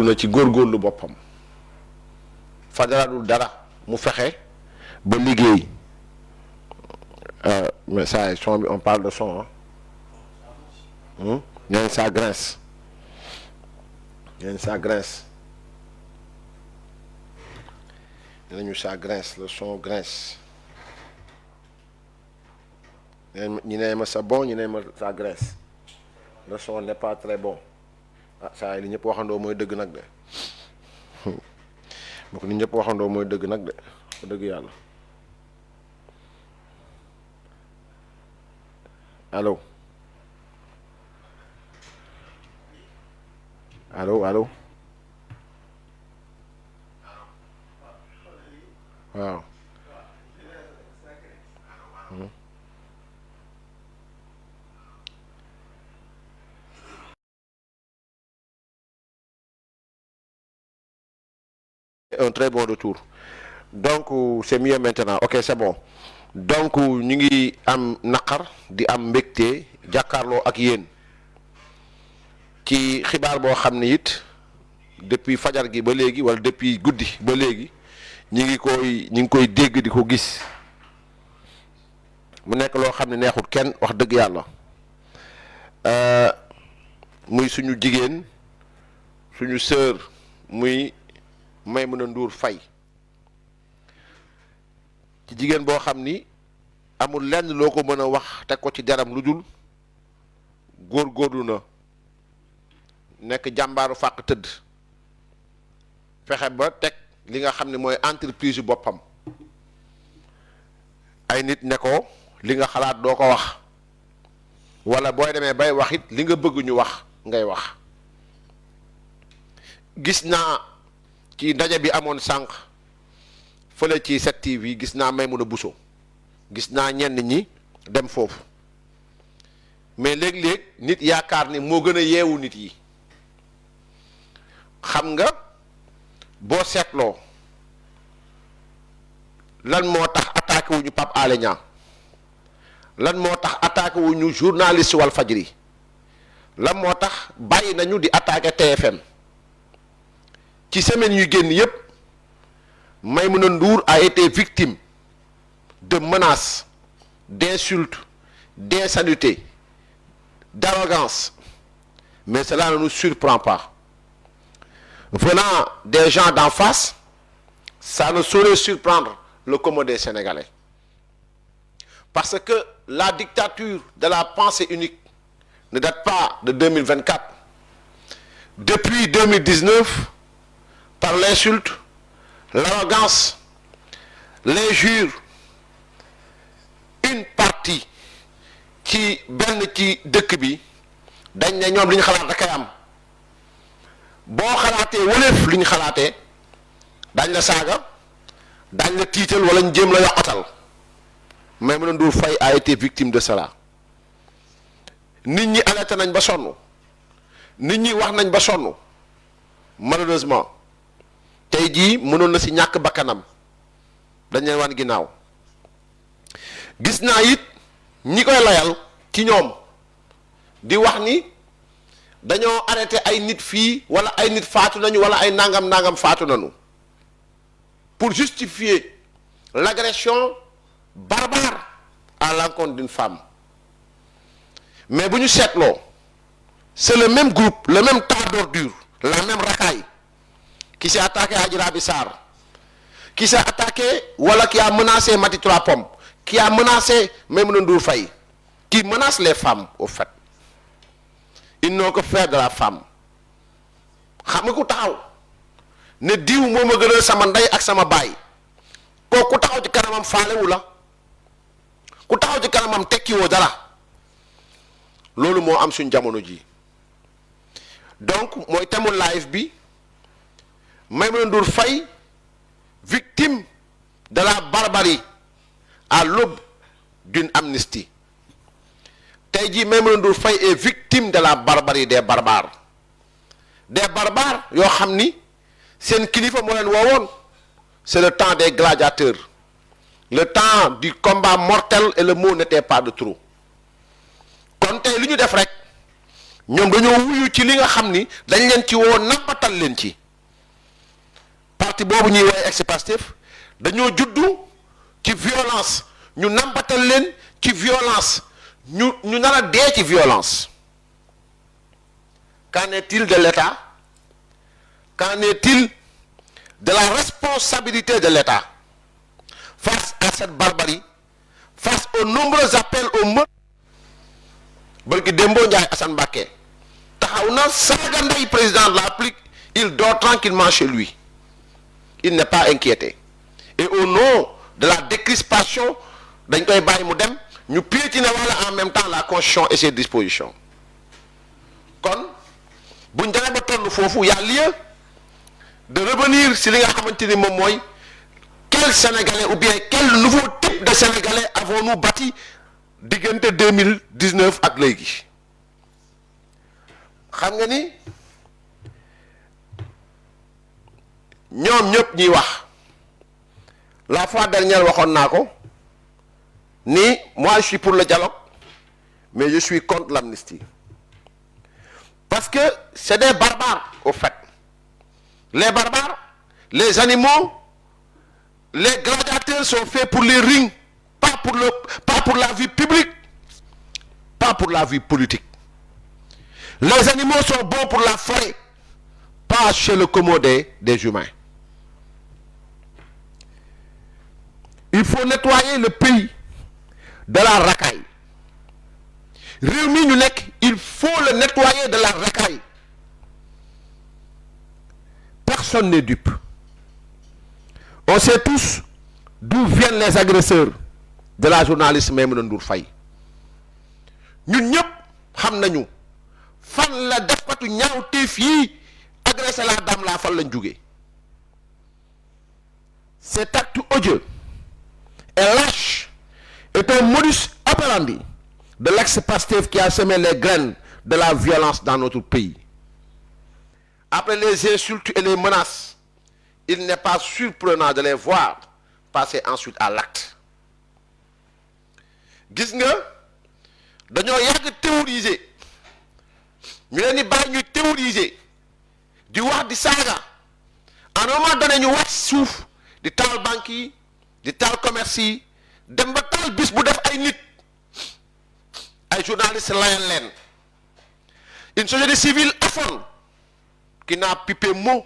na ci góorgóorlu boppam fadaradul dara mu fexe ba liggéey mais ça son bi on parle de son ah ñeen ça grince ñeen ça grince nenañu ça grince le son grince ñi ne ma c'est bon ñi ne ma ça grince le son n'est pas très bon ah saa yi li ñëpp waxandoo mooy dëgg nag de boo ko li ñëpp waxandoo mooy dëgg nag de ko dëgg yàlla allo allo allo waaw un très bon retour donc c'est mieux maintenant ok c'est bon donc ñu ngi am naqar di am mbégte jàkkaarloo ak yéen ci xibaar boo xam ne it depuis fajar gi ba léegi wala depuis guddi ba léegi ñu ngi koy dégg di ko gis mu nekk loo xam ne neexut kenn wax dëgg yàlla muy suñu jigéen suñu sœur muy Maimouna Ndour Faye ci jigéen boo xam ni amul lenn loo ko mën a wax teg ko ci deram lu dul góorgóorlu na nekk jàmbaaru fàq tëdd fexe ba teg li nga xam ne mooy entreprise yu boppam ay nit ne ko li nga xalaat doo ko wax wala booy demee bay wax it li nga bëgg ñu wax ngay wax gis naa ci ndaje bi amoon sànq fële ci 7TV gis naa Maimouna Bousso gis naa ñenn ñi dem foofu mais léeg-léeg nit yaakaar ni moo gën a yeewu nit yi xam nga boo seetloo lan moo tax attaqué wuñu Pape Alé Niang lan moo tax attaqué wuñu journaliste Walfadjri lan moo tax bàyyi nañu di attaqué TFM ci semaine yu génn yépp Maimouna Ndour a été victime de menaces, d'insultes, d'insaluté, d'arrogance. Mais cela ne nous surprend pas. Venant des gens d'en face, ça ne saurait surprendre le commun des Sénégalais. Parce que la dictature de la pensée unique ne date pas de 2024. Depuis 2019, par l'insulte, l'arrogance, l'injure, une partie ci benn ci dëkk bi dañ ne ñoom li ñu xalaat da kay am boo xalaatee wëleef li ñu xalaatee dañ la saaga dañ la tiital wala ñu jéem la yoqatal Maimouna Ndour Faye a été victime de cela nit ñi alerté nañ ba sonn nit ñi wax nañ ba sonn malheureusement tey jii mënoon na ci ñàkk bakkanam dañ leen wan ginnaaw gis naa it ñi koy layal ci ñoom di wax ni dañoo arrêté ay nit fii wala ay nit faatu nañu wala ay nangam faatu nañu pour justifier l'agression barbare à l'encontre d'une femme mais bu ñu seetloo c'est le même groupe le même tas d'ordures la même racaille qui s'est attaqué à Adji Raby Sarr qui s'est attaqué wala qui a menacé Mati Trois Pommes qui a menacé Maimouna Ndour Faye qui menace les femmes au fait ils n'ont que faire de la femme xam nga ku taxaw ne diw moo ma gënal sama ndey ak sama baay kooku ku taxaw ci kanamam faalewu la ku taxaw ci kanamam tekkiwoo dara loolu moo am suñ jamono ji donc mooy thème live bi Maimouna Ndour Faye victime de la barbarie à l'aube d'une amnistie tey jii Maimouna Ndour Faye est victime de la barbarie des barbares yoo xam ni seen kilifa moo leen woowoon c'est le temps des gladiateurs le temps du combat mortel et le mot n'était pas de trop kon tey li ñu def rek ñoom dañoo wuyu ci li nga xam ni dañ leen ci woo nampatal leen ci parti boobu ñuy woowee ex-Pastef dañoo juddu ci violence ñu nampatal leen ci violence ñu nar a dee ci violence. Qu'en est-il de l'État? Qu'en est-il de la responsabilité de l'État face à cette barbarie, face aux nombreux appels au meurtre? Barki Dembo Ndiaye Assane Mbacké taxaw na saaga ndey président de la République, il dort tranquillement chez lui, il n'est pas inquiété, et au nom de la décrispation dañ koy bàyyi mu dem ñu piétiner wala en même temps la constitution et ses dispositions. Kon buñ demee ba toll foofu y a lieu de revenir si li nga xamante ni moom mooy quel Sénégalais ou bien quel nouveau type de Sénégalais avons-nous bâti diggante 2019 ak léegi. xam nga ni ñoom ñëpp ñuy wax la fois dernière waxoon naa ko ni moi je suis pour le dialogue mais je suis contre l'amnistie parce que c'est des barbares au fait. Les barbares, les animaux, les gladiateurs sont faits pour les rings, pas pour la vie publique, pas pour la vie politique. Les animaux sont bons pour la forêt, pas chez le commodé des humains. Il faut nettoyer le pays de la racaille. Réew mi ñu nekk, il faut le nettoyer de la racaille. Personne n'est dupe. On sait tous d'où viennent les agresseurs de la journaliste Maïmouna Ndour Faye. ñun ñëpp xam nañu fan la defkatu ñaawteef yi agressé la dame la fan lañ jógee. Cet acte odieux et lâche est un modus operandi de l'ex-Pastef qui a semé les graines de la violence dans notre pays. Après les insultes et les menaces, il n'est pas surprenant de les voir passer ensuite à l'acte. Gis nga dañoo yàgg théoriser ñu leen di bàyyi ñuy théoriser di wax di saaga à un moment donné ñu wax suuf di taal banques yi di taal commerce yi dem ba taal bis bu def ay nit ay journalistes layan leen une société civile affone qui n'a pipé mot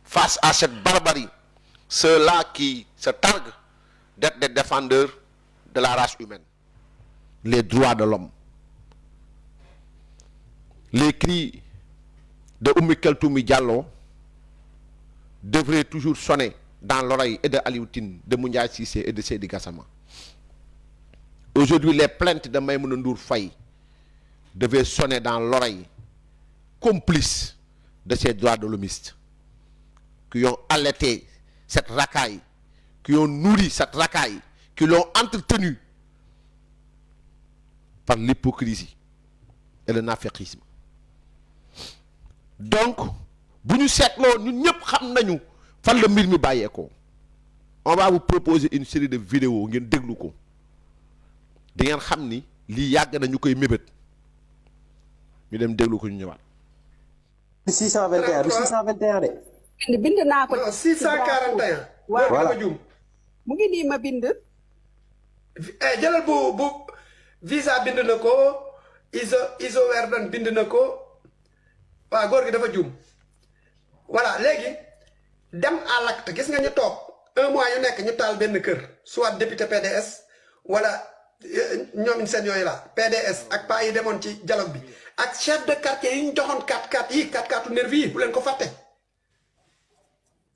face à cette barbarie, ceux-là qui se targuent d'être des défendeurs de la race humaine, les droits de l'homme. Les cris de Oumou Kaltoum Diallo devraient toujours sonner dans l'oreille et de Aliou Tine, de Moundiaye Cissé et de Seydi Gassama. Aujourd'hui, les plaintes de Maïmouna Ndour Faye devaient sonner dans l'oreille complice de ces droits de l'hommiste qui ont allaité cette racaille, qui ont nourri cette racaille, qui l'ont entretenue par l'hypocrisie et le naféqisme. Donc, bu ñu seetloo ñun ñëpp xam nañu fan la mbir mi bàyyeekoo. On va vous proposer une série de vidéos ngeen déglu ko di ngeen xam ni lii yàgg na ñu koy mébét ñu dem déglu ko ñu ñëwaat. 621 du 621 de. bind naa ko. 641. voilà mu ngi nii ma bind. jëlal bu visa bind na ko iso werden bind na ko waaw góor gi dafa juum voilà léegi dem à l'acte gis nga ñu toog un mois yu nekk ñu taal benn kër soit député PDS wala ñoom seen yooyu la PDS ak paa yi demoon ci dialogue bi ak chef de quartier yi ñu joxoon 4-4 yi 4-4 nervi yi bu leen ko fàtte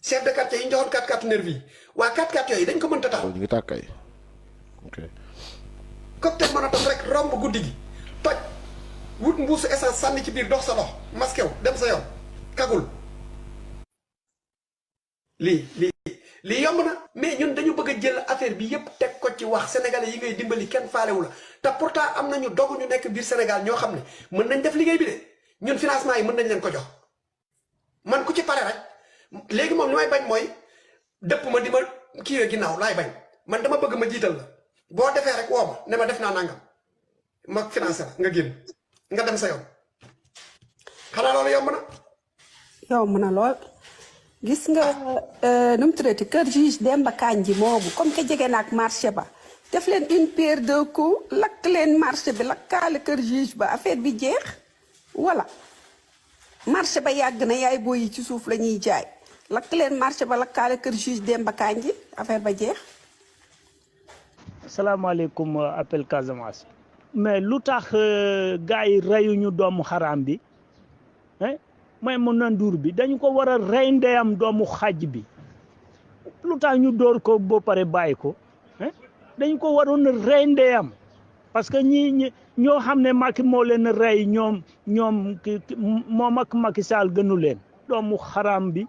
chef de quartier yi ñu joxoon 4-4 nervi yi waa 4-4 yooyu dañ ko mënta taxaw. ñu ngi tàkkay ok. cocktail Molotov rek romb guddi gi toj wut mbuusu essence sànni ci biir dox sa dox masqué wu dem sa yoon kagul lii yomb na mais ñun dañu bëgg a jël affaire bi yépp teg ko ci wax sénégalais yi ngay dimbali kenn faalewu la te pourtant am nañu dogu ñu nekk biir Sénégal ñoo xam ne mën nañ def liggéey bi de ñun financement yi mën nañ leen ko jox man ku ci pare rek léegi moom li may bañ mooy dëpp ma di ma kii ginnaaw laay bañ man dama bëgg ma jiital la boo defee rek woo ma ne ma def naa nangam ma financé la nga génn nga dem sa yoon xanaa loolu yomb na. yomb na lool gis nga nu mu tuddati kër juge Demba Kandji moomu comme que jege na ak marché ba def leen une pierre deux coups lakk leen marché bi lakkaale kër juge ba affaire bi jeex voilà marché ba yàgg na yaay booy yi ci suuf la ñuy jaay lakk leen marché ba lakkaale kër juge Demba Kandji affaire ba jeex. salaamaaleykum appel Casamance mais lu tax gars yi reyuñu doomu xaraam bi Maimouna Ndour bi dañu ko war a rey ndeyam doomu xaj bi lu tax ñu dóor ko ba pare bàyyi ko dañu ko waroon a rey ndeyam parce que ñoo xam ne Macky moo leen rey ñoom moom ak Macky Sall gënu leen doomu xaraam bi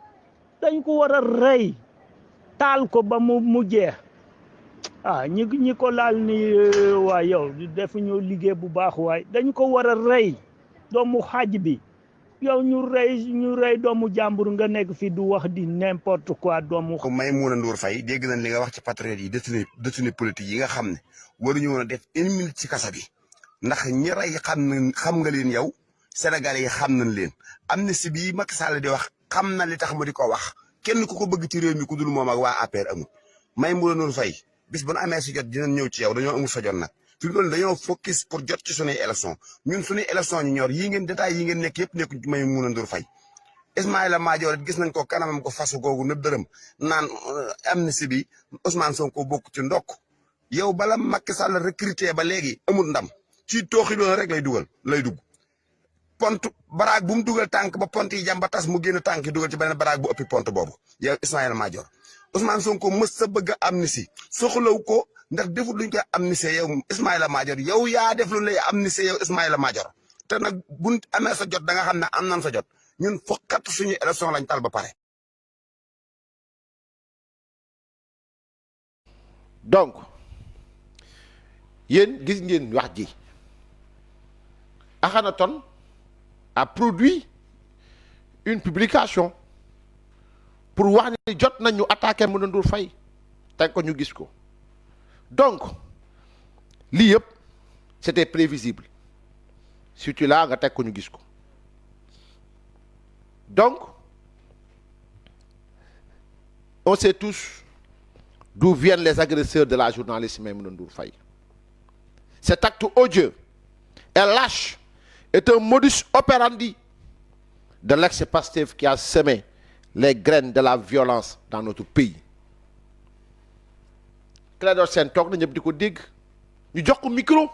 dañu ko war a rey taal ko ba mu jeex ñi ko laal ni waa yow defuñu liggéey bu baax waay dañu ko war a rey doomu xaj bi yow ñu rey doomu jàmbur nga nekk fi du wax di n'importe quoi doomu. Maimouna Ndour Faye dégg nañ li nga wax ci patriote yi détenu politique yi nga xam ne waruñu woon a def une minute ci kasa bi ndax ñi rey xam nga leen yow Sénégalais yi xam nañ leen amnistie bii Macky Sall di wax xam na li tax mu di ko wax kenn ku ko bëgg ci réew mi ku dul moom ak waa APR amul Maimouna Ndour Faye bis bu nu amee si jot dinañ ñëw ci yow dañoo amul sa jot nag. fi mu toll dañoo focus pour jot ci sunuy élection ñun sunuy élection ñu ñor yii ngeen détails yi ngeen nekk yëpp nekkuñ ci Maimouna Ndour Faye Ismaïla Madior gis nañ ko kanamam ko fasu googu nëb dërëm naan amnistie bi Ousmane Sonko bokk ci ndokk yow bala Macky Sall recruter ba léegi amul ndam ci tooxi doon rek lay dugg pont baraag bu mu dugal tànk ba pont yi jàm ba tas mu génn tànk yi dugal ci beneen baraag bu ëppi pont boobu yow Ismaïla Madior Ousmane Sonko mës sa bëgg a amnistie soxlaw ko ndax defut luñ koy amnistie yow Ismaïla Madior yow yaa def lu lay amnistie yow Ismaïla Madior te nag buñ amee sa jot da nga xam ne am nañ sa jot ñun fokkat suñu élection lañ tal ba pare. donc yéen gis ngeen wax ji Akhenaton a produit une publication pour wax ni jot nañu attaqué Maimouna Ndour Faye teg ko ñu gis ko. donc lii yëpp c'était prévisible surtout là nga teg ko ñu gis ko donc on sait tous d'où viennent les agresseurs de la journaliste Maimouna Ndour Faye. Cet acte odieux et lâche est un modus operandi de l'ex-Pastef qui a semé les graines de la violence dans notre pays. Clédor Sène toog na ñëpp di ko dégg ñu jox ko micro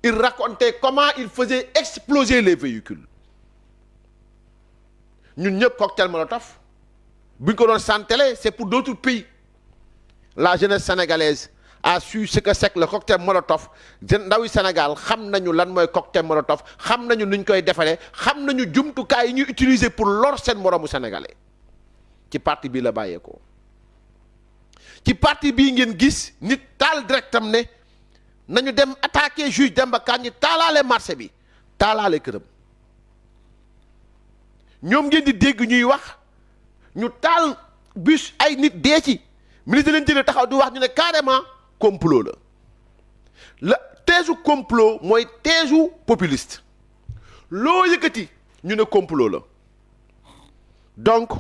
il racontait comment il faisait exploser les véhicules ñun ñëpp cocktail Molotov bu ñu ko doon santale c'est pour d'autres pays. La jeunesse sénégalaise a su ce que c'est que le cocktail Molotov ndawi Sénégal xam nañu lan mooy cocktail Molotov xam nañu nuñ koy defaree xam nañu jumtukaay yi ñuy utiliser pour lor seen moroomu sénégalais ci parti bi la bàyyeekoo. ci parti bii ngeen gis nit taal directam ne nañu dem attaquer juge Demba Kandji taalaale marché bi taalaale këram ñoom ngeen di dégg ñuy wax ñu taal bus ay nit dee ci ministre leen jëlee taxaw di wax ñu ne carrément complot la teesu complot mooy teesu populiste loo yëkkati ñu ne complot la donc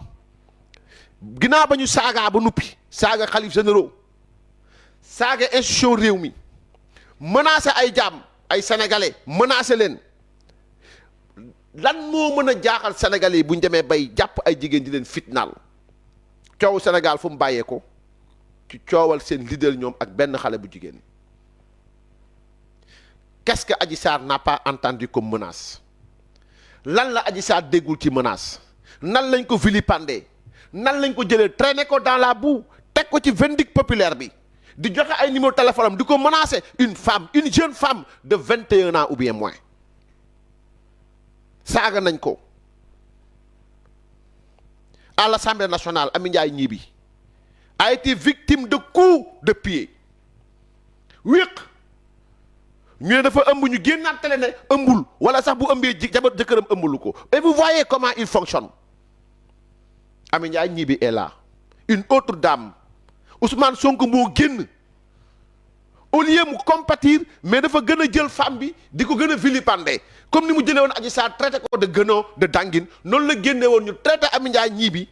ginnaaw ba ñu saagaa ba nuppi saaga xalif généraux saaga institution réew mi menacé ay jaam ay sénégalais menacé leen lan moo mën a jaaxal sénégalais yi bu ñu demee bay jàpp ay jigéen di leen fitnaal coowu Sénégal fu mu bàyyee ko ci coowal seen leader ñoom ak benn xale bu jigéen. Qu'est-ce que Adji Sarr n'a pas entendu comme menace lan la Adji Sarr déggul ci menace nan lañ ko vilipender nan lañ ko jëlee traîner ko dans la boue teg ko ci vindicte populaire bi di joxe ay numéro téléphone am di ko menacer une jeune femme de 21 ans ou bien moins saaga nañ ko à l'Assemblée nationale. Amy Ndiaye Gniby a été victime de coups de pied wéq ñu ne dafa ëmb ñu génnaat télé ne ëmbul wala sax bu ëmbee jabar jëkkëram ëmbulu ko et vous voyez comment il fonctionne. Amy Ndiaye Gniby est là une autre dame Ousmane Sonko moo génn au lieu mu compatir mais dafa gën a jël femme bi di ko gën a vilipender comme ni mu jëlee woon Adji Sarr traité ko de guenon de dangin noonu la génne woon ñu traité Amy Ndiaye Gniby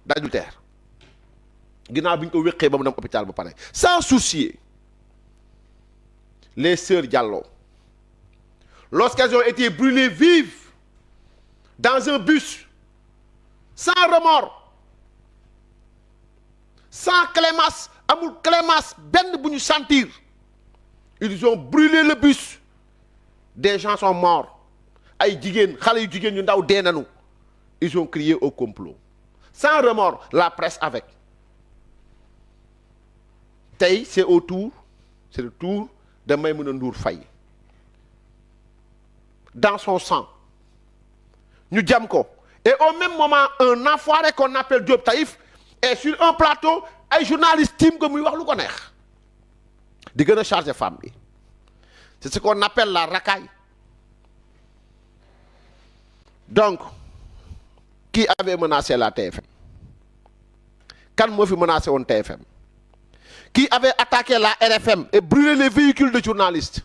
d'adultère ginnaaw bi ñu ko wéqee ba mu dem hôpital ba pare sans soucier les sœurs Diallo lorsqu'elles ont été brûlées vives dans un bus sans remords sans clémence amul clémence benn bu ñu sentir ils ont brûlé le bus des gens sont morts ay jigéen xale yu jigéen yu ndaw dee nañu ils ont crié au complot sans remords la presse avec tey c'est le tour de Maïmouna Ndour Faye dans son sang ñu jam ko et au même moment un enfoiré qu'on appelle Diop Taïf est sur un plateau ay journalistes tiim ko muy wax lu ko neex di gën a chargé femme bi c'est ce qu'on appelle la racaille donc qui avait menacé la TFM kan moo fi menacé woon TFM qui avait attaqué la RFM et brûlé les véhicules de journalistes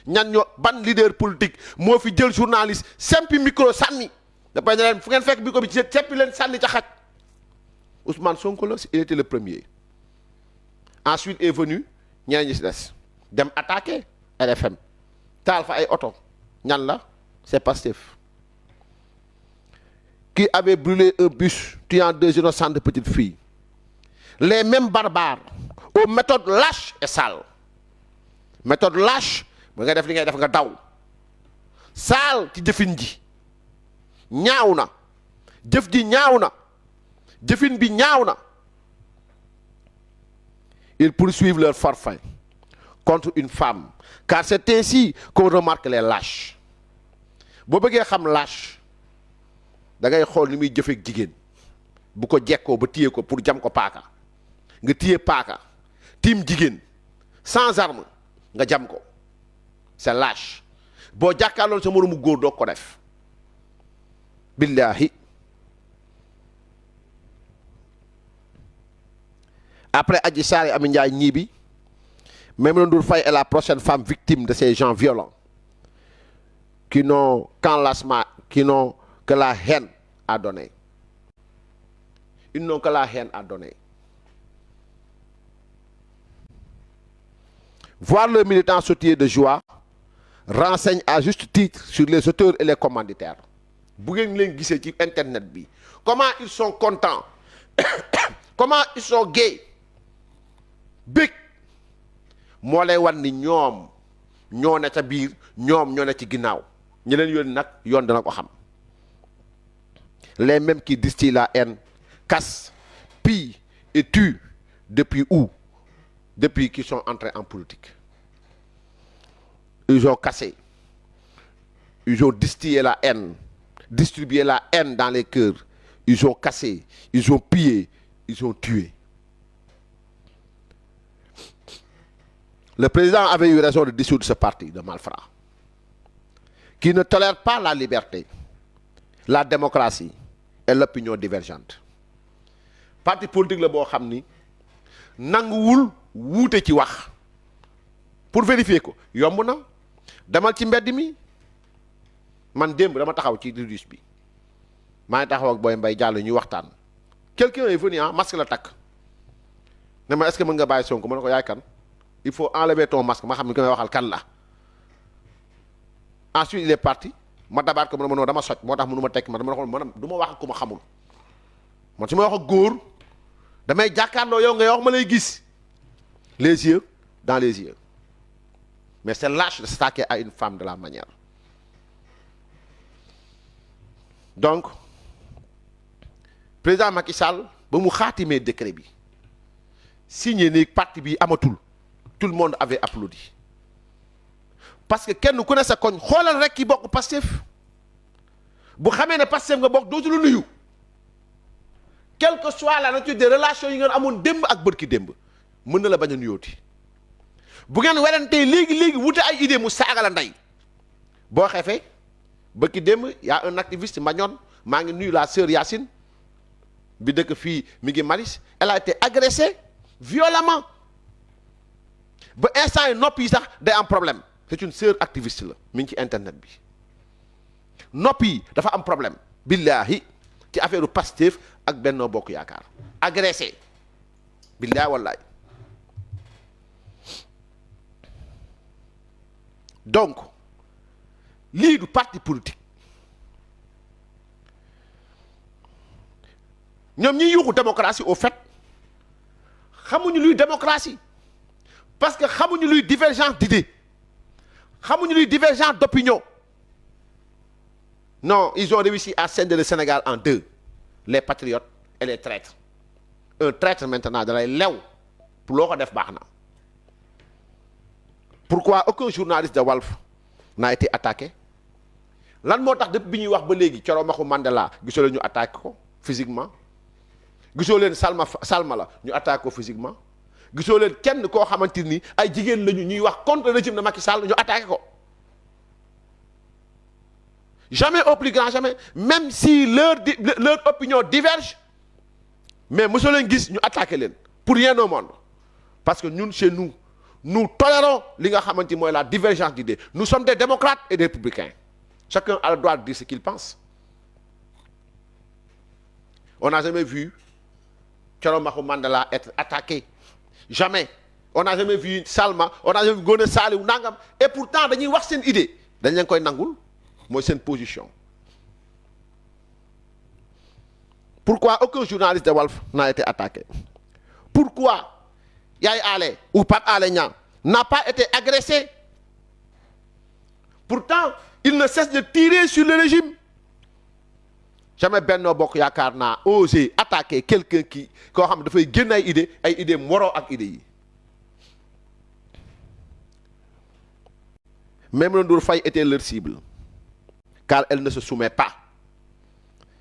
ñan ñoo ban leader politique moo fi jël journaliste sempi micro sànni dafay ne leen fu ngeen fekk micro bi ci seppi leen sànni ca xaj Ousmane Sonko la il était le premier ensuite est venu ñeneen ñi si des dem attaquer RFM taal fa ay oto ñan la c'est Pastef qui avait brûlé un bus tuant 2 innocentes petites filles les mêmes barbares aux méthodes lâches et sales méthode lâche ba nga def li ngay def nga daw sale ci jëfin ji ñaaw na jëf ji ñaaw na jëfin bi ñaaw na ils poursuivent leur forfait contre une femme car c'est ainsi qu'on remarque les lâches boo bëggee xam lâche da ngay xool ni muy jëfeek jigéen bu ko jekkoo ba téye ko pour jam ko paaka nga téye paaka tiim jigéen sans arme nga jam ko c'est lâche boo jàkkaarloon sa moroomu góor doo ko def billahi après Adji Sarr et Amy Ndiaye Gniby Maïmouna Ndour Faye est la prochaine femme victime de ces gens violents qui n'ont que la haine à donner. Ils n'ont que la haine à donner. Voir le militant sautiller de joie renseigne à juste titre sur les auteurs et les commanditaires. Bu ngeen leen gisee ci internet bi comment ils sont contents comment ils sont gays bég moo lay wan ni ñoom ñoo ne ca biir ñoom ñoo ne ci ginnaaw ñi leen yónni nag yoon dana ko xam les mêmes qui distillent la haine cassent pillent et tuent depuis où? Depuis qu'ils sont entrés en politique. Ils ont cassé, ils ont distillé la haine, distribué la haine dans les cœurs, ils ont cassé, ils ont pillé, ils ont tué. Le président avait eu raison de dissoudre ce parti de malfrats qui ne tolère pas la liberté, la démocratie et l'opinion divergente. Parti politique la boo xam ni nanguwul wuute ci wax pour vérifier ko yomb na demal ci mbedd mi man démb dama taxaw ci rudus bi maa ngi taxaw ak Boy Mbaye Diallo ñuy waxtaan quelqu'un est venu masque la takk ne ma est-ce que mën nga bàyyi Sonko ma ne ko yaay kan il faut enlever ton masque ma xam ni ko may waxal kan la ensuite il est parti ma dabaat ko mu ne ma non dama soj moo tax mënu ma tekki ma dama ne du ma wax ak ku ma xamul man su ma wax ak góor damay jàkkaarloo yow nga wax ma lay gis les yeux dans les yeux mais c'est lâche de s'attaquer à une femme de la manière donc président Macky Sall ba mu xaatimee décret bi signé ni parti bi amatul tout le monde avait applaudi parce que kenn ku ne sa koñ xoolal rek ki bokk Pastef bu xamee ne Pastef nga bokk dootu lu nuyu quelle que soit la nature des relations yi ngeen amoon démb ak bërki démb mën na la bañ a nuyooti bu ngeen werantee léegi wute ay idée mu saaga la ndey boo xefee bërki démb y a un activiste Magnon maa ngi nuyu la sœur Yacine bi dëkk fii mi ngi Maris elle a été agressée violemment ba instant yi nopp yi sax day am problème c'est une sœur activiste la mi ngi ci internet bi nopp yi dafa am problème billahi ci affaire Pastef ak Benno Bokk Yaakaar agressé billahi wallahi. Donc lii du parti politique ñoom ñi yuuxu démocratie au fait xamuñu luy démocratie parce que xamuñu luy divergence d'idées xamuñu luy divergence d'opinion. Non, ils ont réussi à scinder le Sénégal en deux, les patriotes et les traîtres. Un traître maintenant da lay lew pour loo ko def baax na. Pourquoi aucun journaliste de Walf n'a été attaqué? Lan moo tax depuis bi ñuy wax ba léegi Coro Maxu Mandela gisoo leen ñu attaqué ko physiquement gisoo leen Salma la ñu attaqué ko physiquement gisoo leen kenn koo xamante ni ay jigéen lañu ñuy wax contre le régime de Macky Sall ñu attaqué ko. Jamais au plus grand jamais, même si leur opinion diverge, mais mosoo leen gis ñu attaqué leen pour rien au monde parce que ñun chez nous nous tolérons li nga xamante mooy la divergence d'idées. Nous sommes des démocrates et des républicains. Chacun a le droit de dire ce qu'il pense. On n'a jamais vu Coro Maxu Mandela être attaqué. Jamais. On n'a jamais vu Salma, on n'a jamais vu Ngoné Saliou nangam et pourtant dañuy wax seen idée dañ leen koy nangul. Moi, c'est une position. Pourquoi aucun journaliste de Walf n'a été attaqué? Pourquoi Yaye Ale ou Pape Alé Niang n'a pas été agressé? Pourtant, il ne cesse de tirer sur le régime. Jamais Benno Bokk Yaakaar n'a osé attaquer quelqu'un qui koo xam dafay génn ay idées moro ak idées yi. Maimouna Ndour Faye était leur cible. Car elle ne se soumet pas.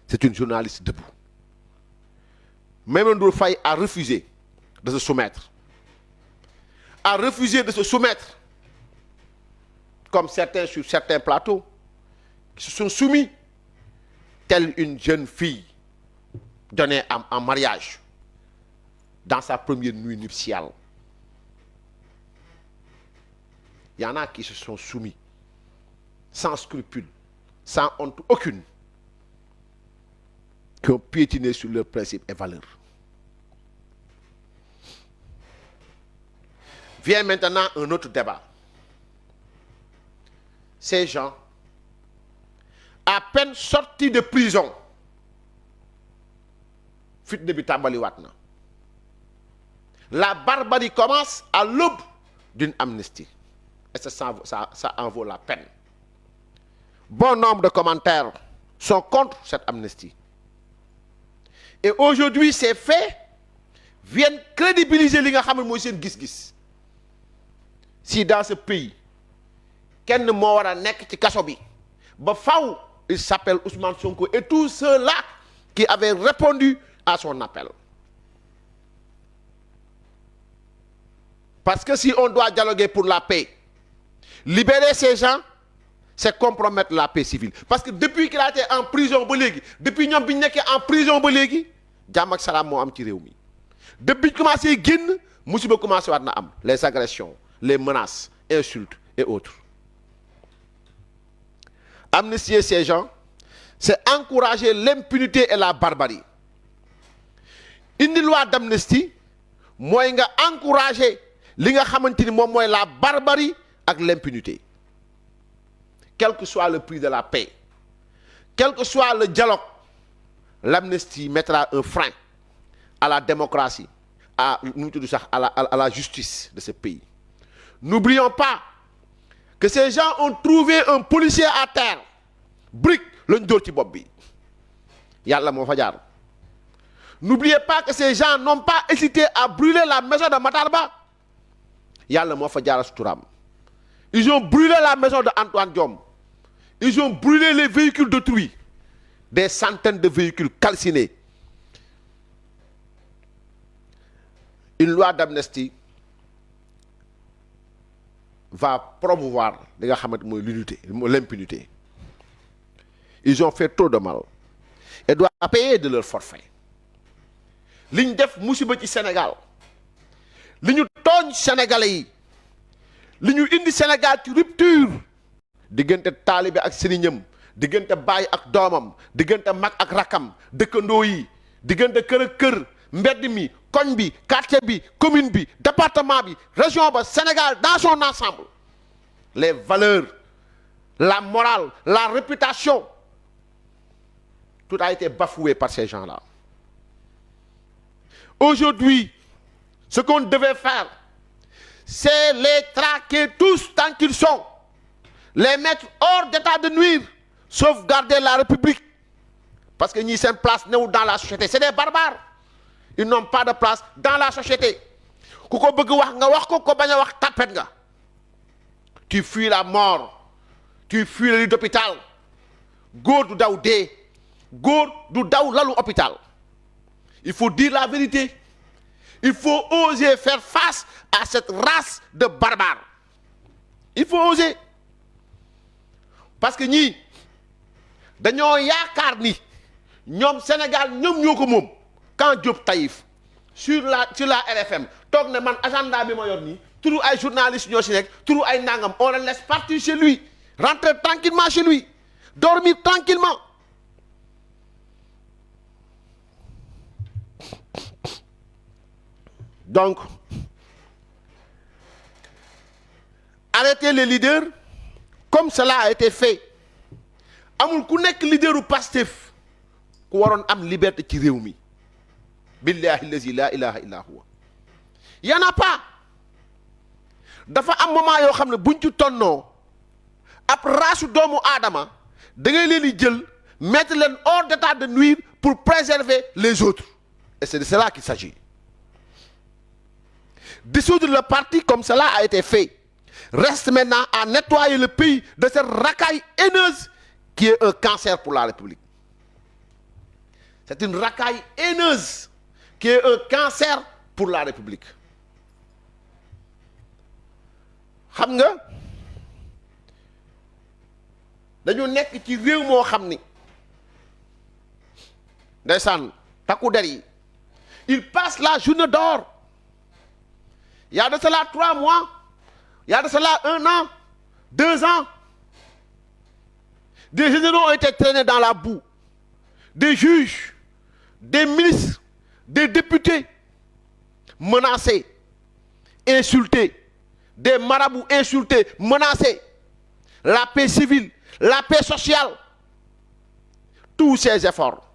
C'est une journaliste debout. Maimouna Ndour Faye a refusé de se soumettre. A refusé de se soumettre. Comme certains sur certains plateaux qui se sont soumis, telle une jeune fille donnée en mariage dans sa première nuit nuptiale. Il y en a qui se sont soumis sans scrupule, sans honte aucune, qui ont piétiné sur leurs principes et valeurs. Vient maintenant un autre débat. Ces gens, à peine sortis de prison, fitna bi tàmbali waat na. La barbarie commence à l'aube d'une amnistie. Et ça en vaut la peine. Bon nombre de commentaires sont contre cette amnistie. Et aujourd'hui, ces faits viennent crédibiliser li nga xam ne mooy seen gis-gis. Si dans ce pays, kenn moo war a nekk ci kaso bi ba faw, il s'appelle Ousmane Sonko et tous ceux-là qui avaient répondu à son appel. Parce que si on doit dialoguer pour la paix, libérer ces gens, c'est compromettre la paix civile. Parce que depuis qu'il a été en prison ba léegi, depuis ñoom bi ñu nekkee en prison ba léegi, jàmm ak salaam moo am ci réew mi. Depuis commencé génn, musiba commencé waat na am, les agressions, les menaces, insultes et autres. Amnistier ces gens, c'est encourager l'impunité et la barbarie. Une loi d'amnistie mooy nga encourager li nga xamante ni moom mooy la barbarie ak l'impunité. Quel que soit le prix de la paix, quel que soit le dialogue, l'amnistie mettra un frein à la démocratie, à la justice de ce pays. N'oublions pas que ces gens ont trouvé un policier à terre, brique lañ dóor ci bopp bi, yàlla moo fa jaar. N'oubliez pas que ces gens n'ont pas hésité à brûler la maison de Matar Ba, yàlla moo fa jaar suturaam. Ils ont brûlé la maison de Antoine Diome, ils ont brûlé les véhicules d'autrui, des centaines de véhicules calcinés. Une loi d'amnistie va promouvoir li nga xamante mooy l'unité, l'impunité. Ils ont fait trop de mal et doivent payer de leur forfait. Li ñu def musiba ci Sénégal, li ñu tooñ Sénégalais yi, li ñu indi Sénégal ci rupture diggante taalibe ak sëriñam, diggante baay ak doomam diggante mag ak rakkam dëkkandoo yi diggante kër ak kër mbedd mi koñ bi quartier bi commune bi département bi région ba Sénégal dans son ensemble les valeurs la morale la réputation tout a été bafoué par ces gens-là. Aujourd'hui, ce qu'on devait faire, c'est les traquer tous tant qu'ils sont, les mettre hors d'état de nuire, sauvegarder la République. Parce que ni une place dans la société. C'est des barbares. Ils n'ont pas de place dans la société. Tu fuis la mort. Tu fuis le lit d'hôpital. Góor du daw dee. Góor du daw lalu hôpital. Il faut dire la vérité. Il faut oser faire face à cette race de barbares. Il faut oser. Parce que ñii dañoo yaakaar ni ñoom Sénégal ñoom ñoo ko moom. Quand Diop Taïf sur la RFM toog ne man agenda bi ma yor nii turu ay journalistes ñoo si nekk turu ay nangam on le laisse partir chez lui rentrer tranquillement chez lui dormir tranquillement. Donc, arrêtez les leaders comme cela a été fait. Amul ku nekk leader u Pastef ku waroon am liberté ci réew mi. Billahi allazi la ilaha illa huwa. Y en a pas. Dafa am moment yoo xam ne buñ ci tonnoo ab raasu doomu aadama da ngay leen di jël mettre leen hors d'état de nuire pour préserver les autres. Et c'est de cela qu'il s'agit. Dissoudre le parti comme cela a été fait. Reste maintenant à nettoyer le pays de cette racaille haineuse qui est un cancer pour la République. C'est une racaille haineuse qui est un cancer pour la République. Xam nga dañu nekk ci réew moo xam ni ndeysaan takku der yi il passe la journée d'or. Il y a de cela 3 mois, il y a de cela 1 an, 2 ans. Des généraux ont été traînés dans la boue. Des juges, des ministres, des députés menacés, insultés. Des marabouts insultés, menacés. La paix civile, la paix sociale. Tous ces efforts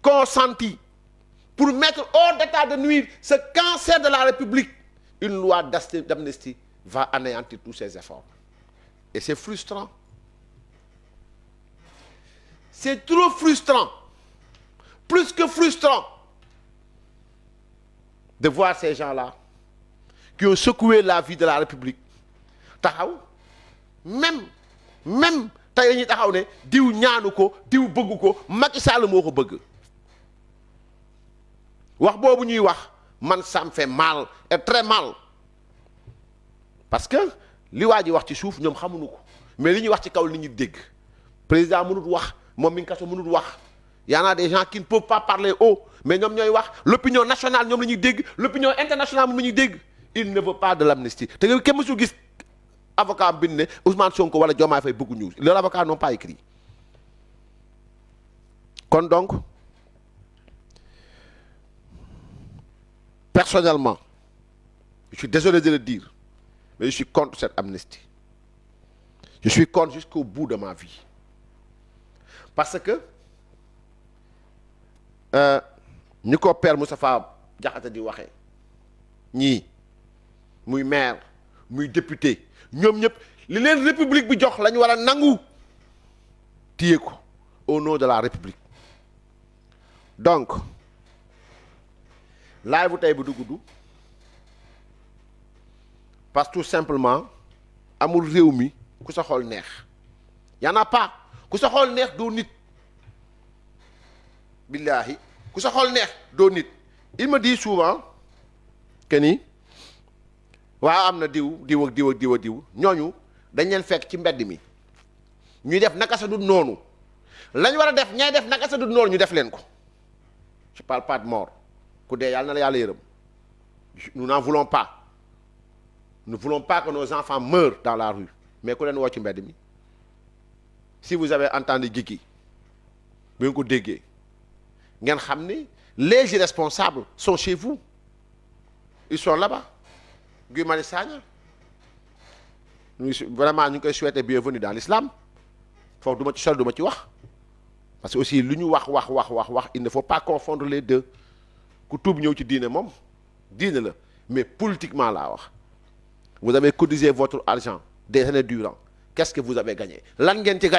consentis pour mettre hors d'état de nuire ce cancer de la République. Une loi d'amnistie va anéantir tous ces efforts. Et c'est frustrant. C'est trop frustrant. Plus que frustrant de voir ces gens-là qui ont secoué la vie de la République. Taxaw même tey dañuy taxaw ne diw ñaanu ko diw bëgg ko Macky Sall moo ko bëgg. Wax boobu ñuy wax man ça me fait mal et très mal parce que li waa ji wax ci suuf ñoom xamuñu ko mais li ñuy wax ci kaw li ñuy dégg président mënut wax moom mi ngi kaso mënut wax y en a des gens qui ne peuvent pas parler haut mais ñoom ñooy wax l'opinion nationale ñoom la ñuy dégg l'opinion internationale moom la ñuy dégg il ne veut pas de l'amnistie te nga kenn mësul gis avocat bind ne Ousmane Sonko wala Diomaye Faye bëgguñu leurs avocats n'ont pas écrit kon donc personnellement, je suis désolé de le dire, mais je suis contre cette amnistie. Je suis contre jusqu'au bout de ma vie. Parce que, ni ko père Moustapha Diakhaté di waxee ñii muy maire muy député ñoom ñëpp li leen république bi jox la ñu war a nangu téye ko au nom de la république. Donc live bu tey bu du gudd parce que tout simplement amul réew mi ku sa xol neex y en a pas ku sa xol neex doo nit billahi ku sa xol neex doo nit. Il me dit souvent que ni waa am na diw ñooñu dañ leen fekk ci mbedd mi ñuy def naka sa dul noonu lañ war a def ñay def naka sa dul noonu ñu def leen ko. Je parle pas de mort. Ku dee yàlla na la yàlla yërëm. Nous n'en voulons pas. Nous ne voulons pas que nos enfants meurent dans la rue. Mais ku leen woo ci mbedd mi si vous avez entendu Guigui bi ngeen ko déggee ngeen xam ni les irresponsables sont chez vous ils sont là-bas Guy Marius Sagna vraiment ñu ngi koy souhaiter bienvenue dans l'islam foofu du ma ci sol du ma ci wax parce que aussi lu ñu wax il ne faut pas confondre les deux ku tuub ñëw ci diine moom diine la mais politiquement laa wax vous avez cotisé votre argent des années durant qu'est-ce que vous avez gagné lan ngeen ci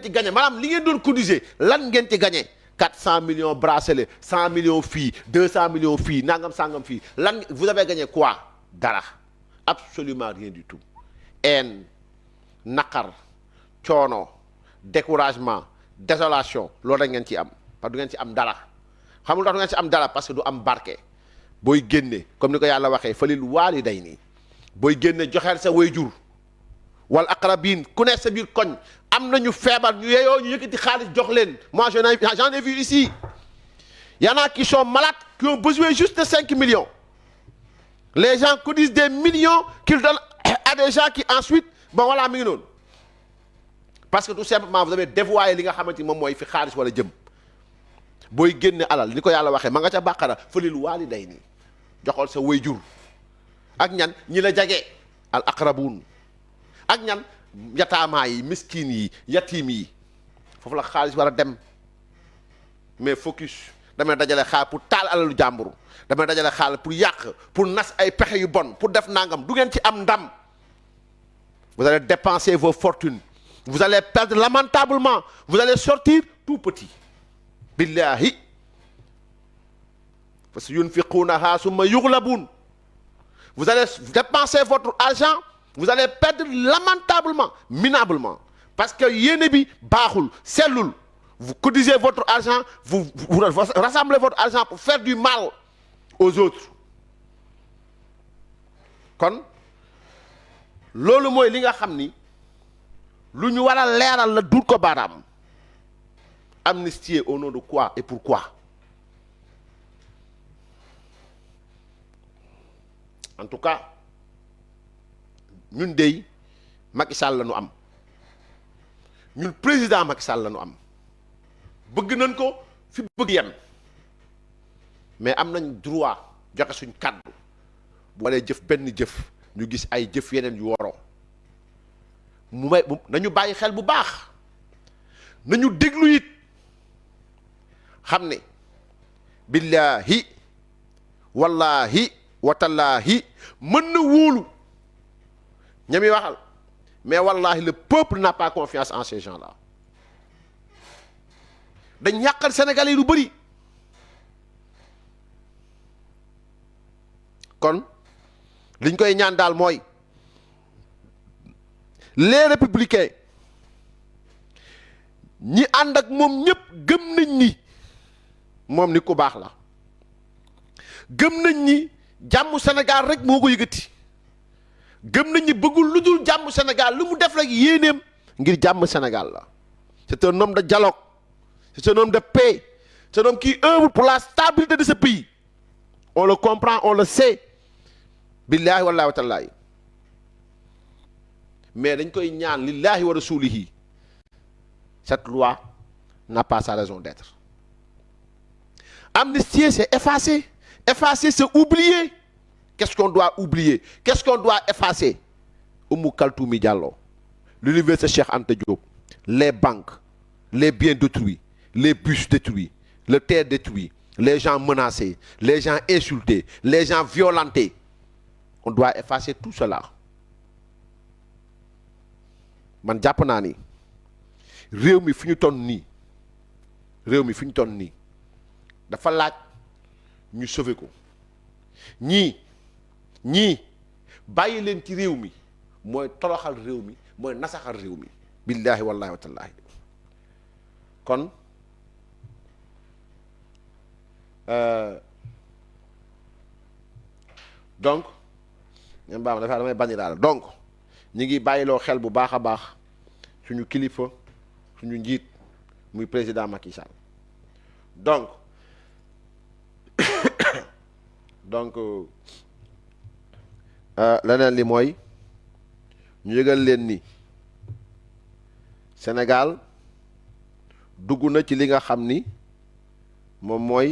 gagné maanaam li ngeen doon cotiser lan ngeen ci gagné 400 millions bracelets 100 millions fii 200 millions fii nangam sangam fii lan vous avez gagné quoi dara absolument rien du tout haine naqar coono découragement désolation loolu da ngeen ci am parce que du ngeen ci am dara xamul tax du ngeen ci am dara parce que du am barke booy génne comme ni ko yàlla waxee falil waalidayni booy génne joxeel sa wayjur wal aqrabin ku ne sa biir koñ am nañu feebar ñu yeyoo ñu yëkkati xaalis jox leen moi j'en ai vu ici y en a qui sont malades qui ont besoin juste de 5 millions les gens cotisent des millions qu'ils donnent à des gens qui ensuite bon voilà mi ngi noonu parce que tout simplement vous avez dévoyé li nga xamante ni moom mooy fi xaalis wala jëm booy génne alal ni ko yàlla waxee ma nga ca bàqara falil waalidayni joxol sa wayjur ak ñan ñi la jage al aqrabuun ak ñan yataamaa yi miskin yi yatim yi foofu la xaalis war a dem mais focus damay dajale xaalis pour taal alalu jàmbur damay dajale xaalis pour yàq pour nas ay pexe yu bon pour def nangam du ngeen ci am ndam vous allez dépenser vos fortunes vous allez perdre lamentablement vous allez sortir tout petit billahi parce que yunfiqunaha summa yughlabun vous allez dépenser votre argent vous allez perdre lamentablement minablement parce que yéene bi baaxul sellul vous cotisez votre argent vous rassemblez votre argent pour faire du mal aux autres kon loolu mooy li nga xam ni lu ñu war a leeral la dul ko baaraam amnistier au nom de quoi et pourquoi en tout cas ñun dey Macky Sall la ñu am ñun président Macky Sall la ñu am bëgg nañ ko fi bëgg yem mais am nañ droit joxe suñ kàddu bu waree jëf benn jëf ñu gis ay jëf yeneen yu waroo nañu bàyyi xel bu baax nañu déglu it xam ne billahi wallahi watallaahi mën na wóolu ñami waxal mais wallahi le peuple n'a pas confiance en ces gens-là dañ yàqal Sénégalais yi lu bëri kon liñ koy ñaan daal mooy les républicains ñi ànd ak moom ñëpp gëm nañ ni moom ni ku baax la gëm nañ ni jàmm Sénégal rek moo ko yëgati gëm nañ ni bëggul lu dul jàmm Sénégal lu mu def rek yéeneem ngir jàmm Sénégal la c'est un homme de dialogue c'est un homme de paix c'est un homme qui œuvre pour la stabilité de ce pays on le comprend on le sait billahi wallahi wa tallahi mais dañ koy ñaan lillahi wa rasulihi cette loi n'a pas sa raison d'être amnistier c'est effacer effacer c'est oublier qu'est-ce qu'on doit oublier qu'est-ce qu'on doit effacer Oumou Kaltoumi Diallo l'université Cheikh Anta Diop les banques les biens détruits les bus détruits le terre détruit les gens menacés les gens insultés les gens violentés on doit effacer tout cela man jàpp naa ni réew mi fi ñu toll nii dafa laaj ñu sauver ko ñii bàyyi leen ci réew mi mooy toroxal réew mi mooy nasaxal réew mi billahi wallahi wa tallahi kon donc ñoom baax dafa damay bañ daal donc ñi ngi bàyyiloo xel bu baax a baax suñu kilifa suñu njiit muy président Macky Sall donc leneen li mooy ñu yëgal leen ni Sénégal dugg na ci li nga xam ni moom mooy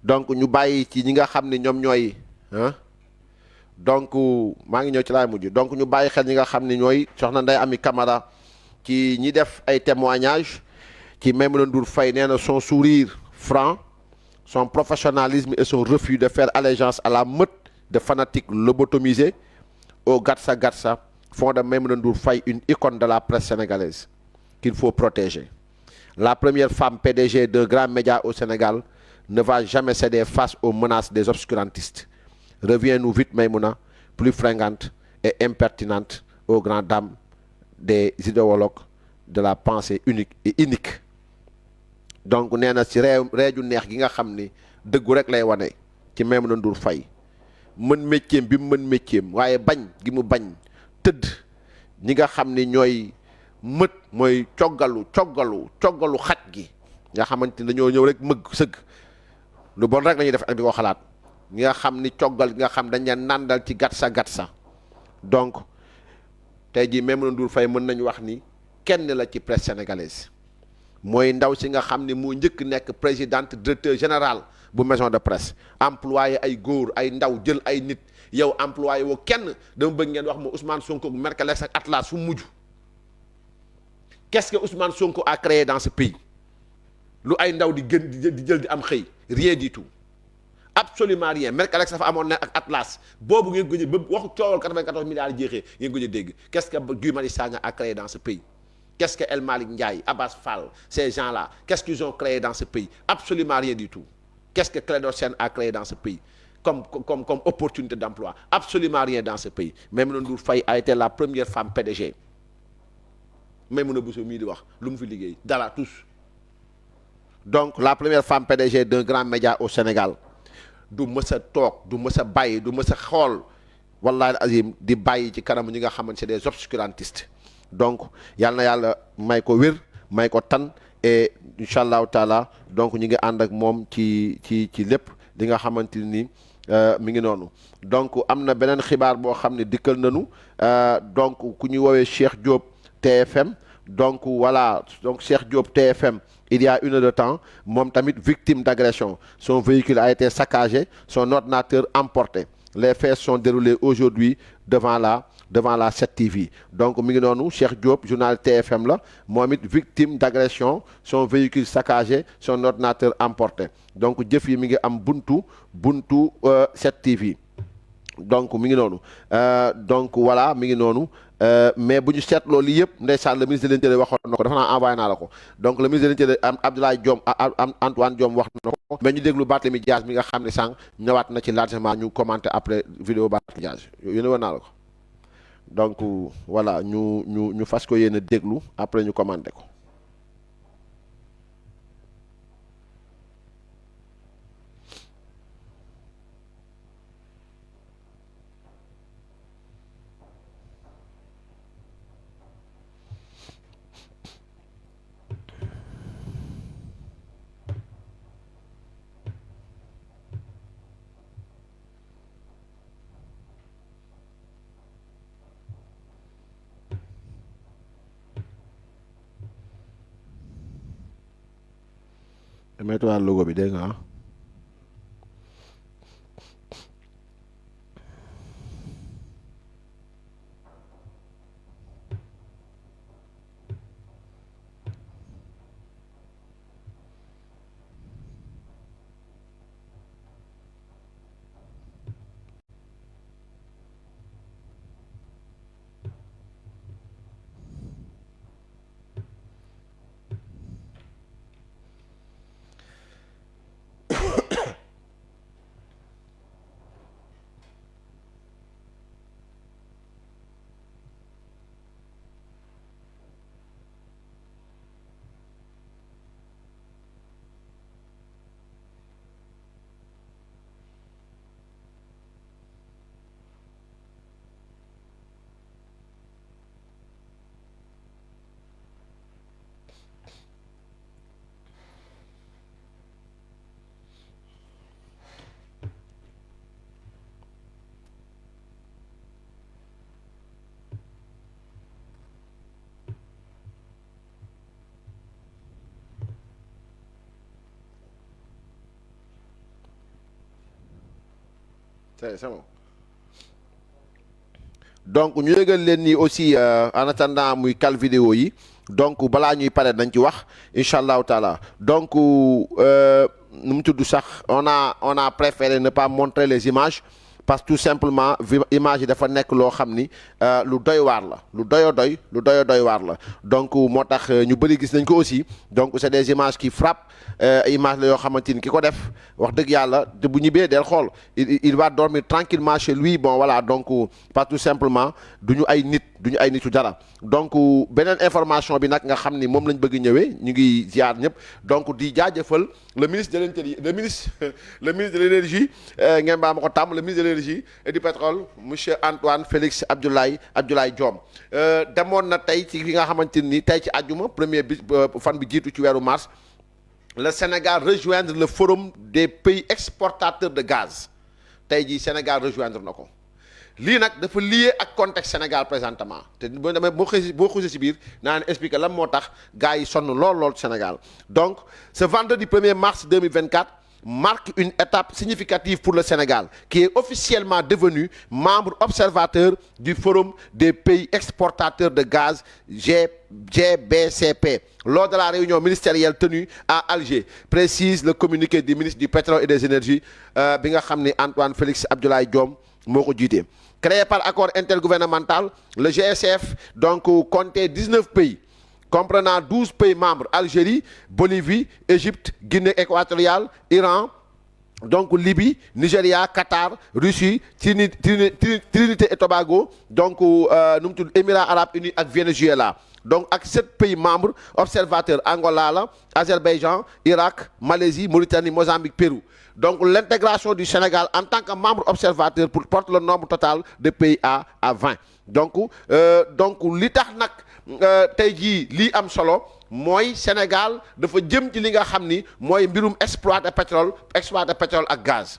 donc ñu bàyyi ci ñi nga xam ni ñoom ñooy donc maa ngi ñëw ci laay mujj donc ñu bàyyi xel ñi nga xam ni ñooy soxna Ndeye Amy Camara ci ñi def ay témoignages ci Maïmouna Ndour Faye nee na son sourire franc, son professionnalisme et son refus de faire allégeance à la meute de fanatiques lobotomisés au Gatsa Gatsa font de Maïmouna Ndour Faye une icône de la presse sénégalaise qu'il faut protéger. La première femme PDG d'un grand média au Sénégal ne va jamais céder face aux menaces des obscurantistes. Reviens-nous vite, Maïmouna, plus fringante et impertinente aux grandes dames des idéologues de la pensée unique et unique. Donc nee na ci reeju neex gi nga xam ni dëggu rek lay wane ci Maïmouna Ndour Faye mën métier bi mu mën métier waaye bañ gi mu bañ tëdd ñi nga xam ni ñooy mët mooy coggalu xaj gi nga xamante ni dañoo ñëw rek mëgg sëgg lu bon rek la ñuy def ak di ko xalaat ñi nga xam ni coggal gi nga xam dañ leen nàndal ci gatsa gatsa. Donc tey jii Maïmouna Ndour Faye mën nañu wax ni kenn la ci presse sénégalaise mooy ndaw si nga xam ni moo njëkk nekk présidente directeur général bu maison de presse employé ay góor ay ndaw jël ay nit yow employé woo kenn dama bëgg ngeen wax ma Ousmane Sonko Mercalex ak Atlas fu mujj. Qu'est-ce que Ousmane Sonko a créé dans ce pays lu ay ndaw di gën di jël di am xëy rien du tout absolument rien. Mercalex dafa amoon na ak Atlas boobu ngeen ko ba waxu coowal 94 milliards yi jeexee ngeen ko dégg. Qu'est-ce que Guy Marius Sagna a créé dans ce pays? Qu'est-ce que El Malick Ndiaye, Abbas Fall, ces gens-là, qu'est-ce qu'ils ont créé dans ce pays? Absolument rien du tout. Qu'est-ce que Clédor Sène a créé dans ce pays comme opportunité d'emploi? Absolument rien dans ce pays. Maïmouna Ndour Faye a été la première femme PDG. Maïmouna Bousso mii di wax lu mu fi liggéey dara tous. Donc la première femme PDG d'un grand média au Sénégal du mës a toog du mës a bàyyi du mës a xool wallahi azim di bàyyi ci kanam ñi nga xamante c'est des obscurantistes. Donc yal na yàlla may ko wér may ko tan et incha allahu taala donc ñu ngi ànd ak moom ci lépp li nga xamante ni mi ngi noonu. Donc am na beneen xibaar boo xam ne dikkal nañu donc ku ñuy woowee Cheikh Diop TFM donc voilà donc Cheikh Diop TFM il y a une heure de temps moom tamit victime d'agression, son véhicule a été saccagé, son ordinateur emporté. Les faits sont déroulés aujourd'hui devant la 7TV. Donc mi ngi noonu Cheikh Diop journal TFM la moom it victime d'agression, son véhicule saccagé, son ordinateur emporté. Donc jëf yi mi ngi am buntu 7TV. Donc mi ngi noonu donc voilà mi ngi noonu mais bu ñu seetloo lii yëpp ndeysaan le ministre de l'Intérieur waxoon na ko dafa naa envoyé naa la ko. Donc le ministre de l'Intérieur Abdoulaye Diome Antoine Diome wax na ko mais ñu déglu Barthélémy Dias mi nga xam ne sànq ñëwaat na ci largement ñu commenter après vidéo Barthélémy Dias yéen woon naa la ko. Donc voilà ñu fas ko yéen a déglu après ñu commenter ko. Mettre logo bi dégg nga c'est bon. Donc ñu yëgal leen ni aussi en attendant muy kal vidéo yi donc balaa ñuy pare dañ ci wax incha allahu taala donc nu mu tudd sax on a préféré ne pas montrer les images parce que tout simplement image yi dafa nekk loo xam ni lu doy waar la lu doy waar la donc moo tax ñu bëri gis nañ ko aussi donc c'est des images qui frappent image la yoo xamante ni ki ko def wax dëgg yàlla te bu ñibbee del xool il va dormir tranquillement chez lui bon voilà donc pas tout simplement duñu ay nitu dara donc beneen information bi nag nga xam ni moom lañ bëgg ñëwee ñu ngi ziar ñëpp donc di jaajëfal le ministre de l'intérieur le ministre de l'énergie ngeen baa ma ko tàmm le ministre de l'énergie et du pétrole monsieur Antoine Félix Abdoulaye Diome demoon na tey ci li nga xamante ni tey ci àjjuma premier bi fan bi jiitu ci weeru mars le Sénégal rejoindre le forum des pays exportateurs de gaz tey jii Sénégal rejoindre na ko lii nag dafa lié ak contexte Sénégal présentement te boo xusee ci biir naa ne expliquer lan moo tax gars yi sonn lool Sénégal donc ce vendredi 1er mars 2024 marque une étape significative pour le Sénégal qui est officiellement devenu membre observateur du forum des pays exportateurs de gaz GBCP lors de la réunion ministérielle tenue à Alger, précise le communiqué du ministre du pétrole et des énergies bi nga xam ne Antoine Félix Abdoulaye Diome moo ko jiite. Créé par accord intergouvernemental, le GSF donc comptait 19 pays comprenant 12 pays membres: Algérie, Bolivie, Égypte, Guinée équatoriale, Iran, donc Libye, Nigeria, Qatar, Russie, Trinité et Tobago, donc nu mu tudd Émirats arabes unis ak Venezuela. Donc ak 7 pays membres observateurs: Angola la, Azerbaïdjan, Irak, Malaisie, Mauritanie, Mozambique, Pérou. Donc l'intégration du Sénégal en tant que membre observateur porte le nombre total de pays à 20. Donc li tax nag tey jii lii am solo mooy Sénégal dafa jëm ci li nga xam ni mooy mbirum exploiter pétrole ak gaz.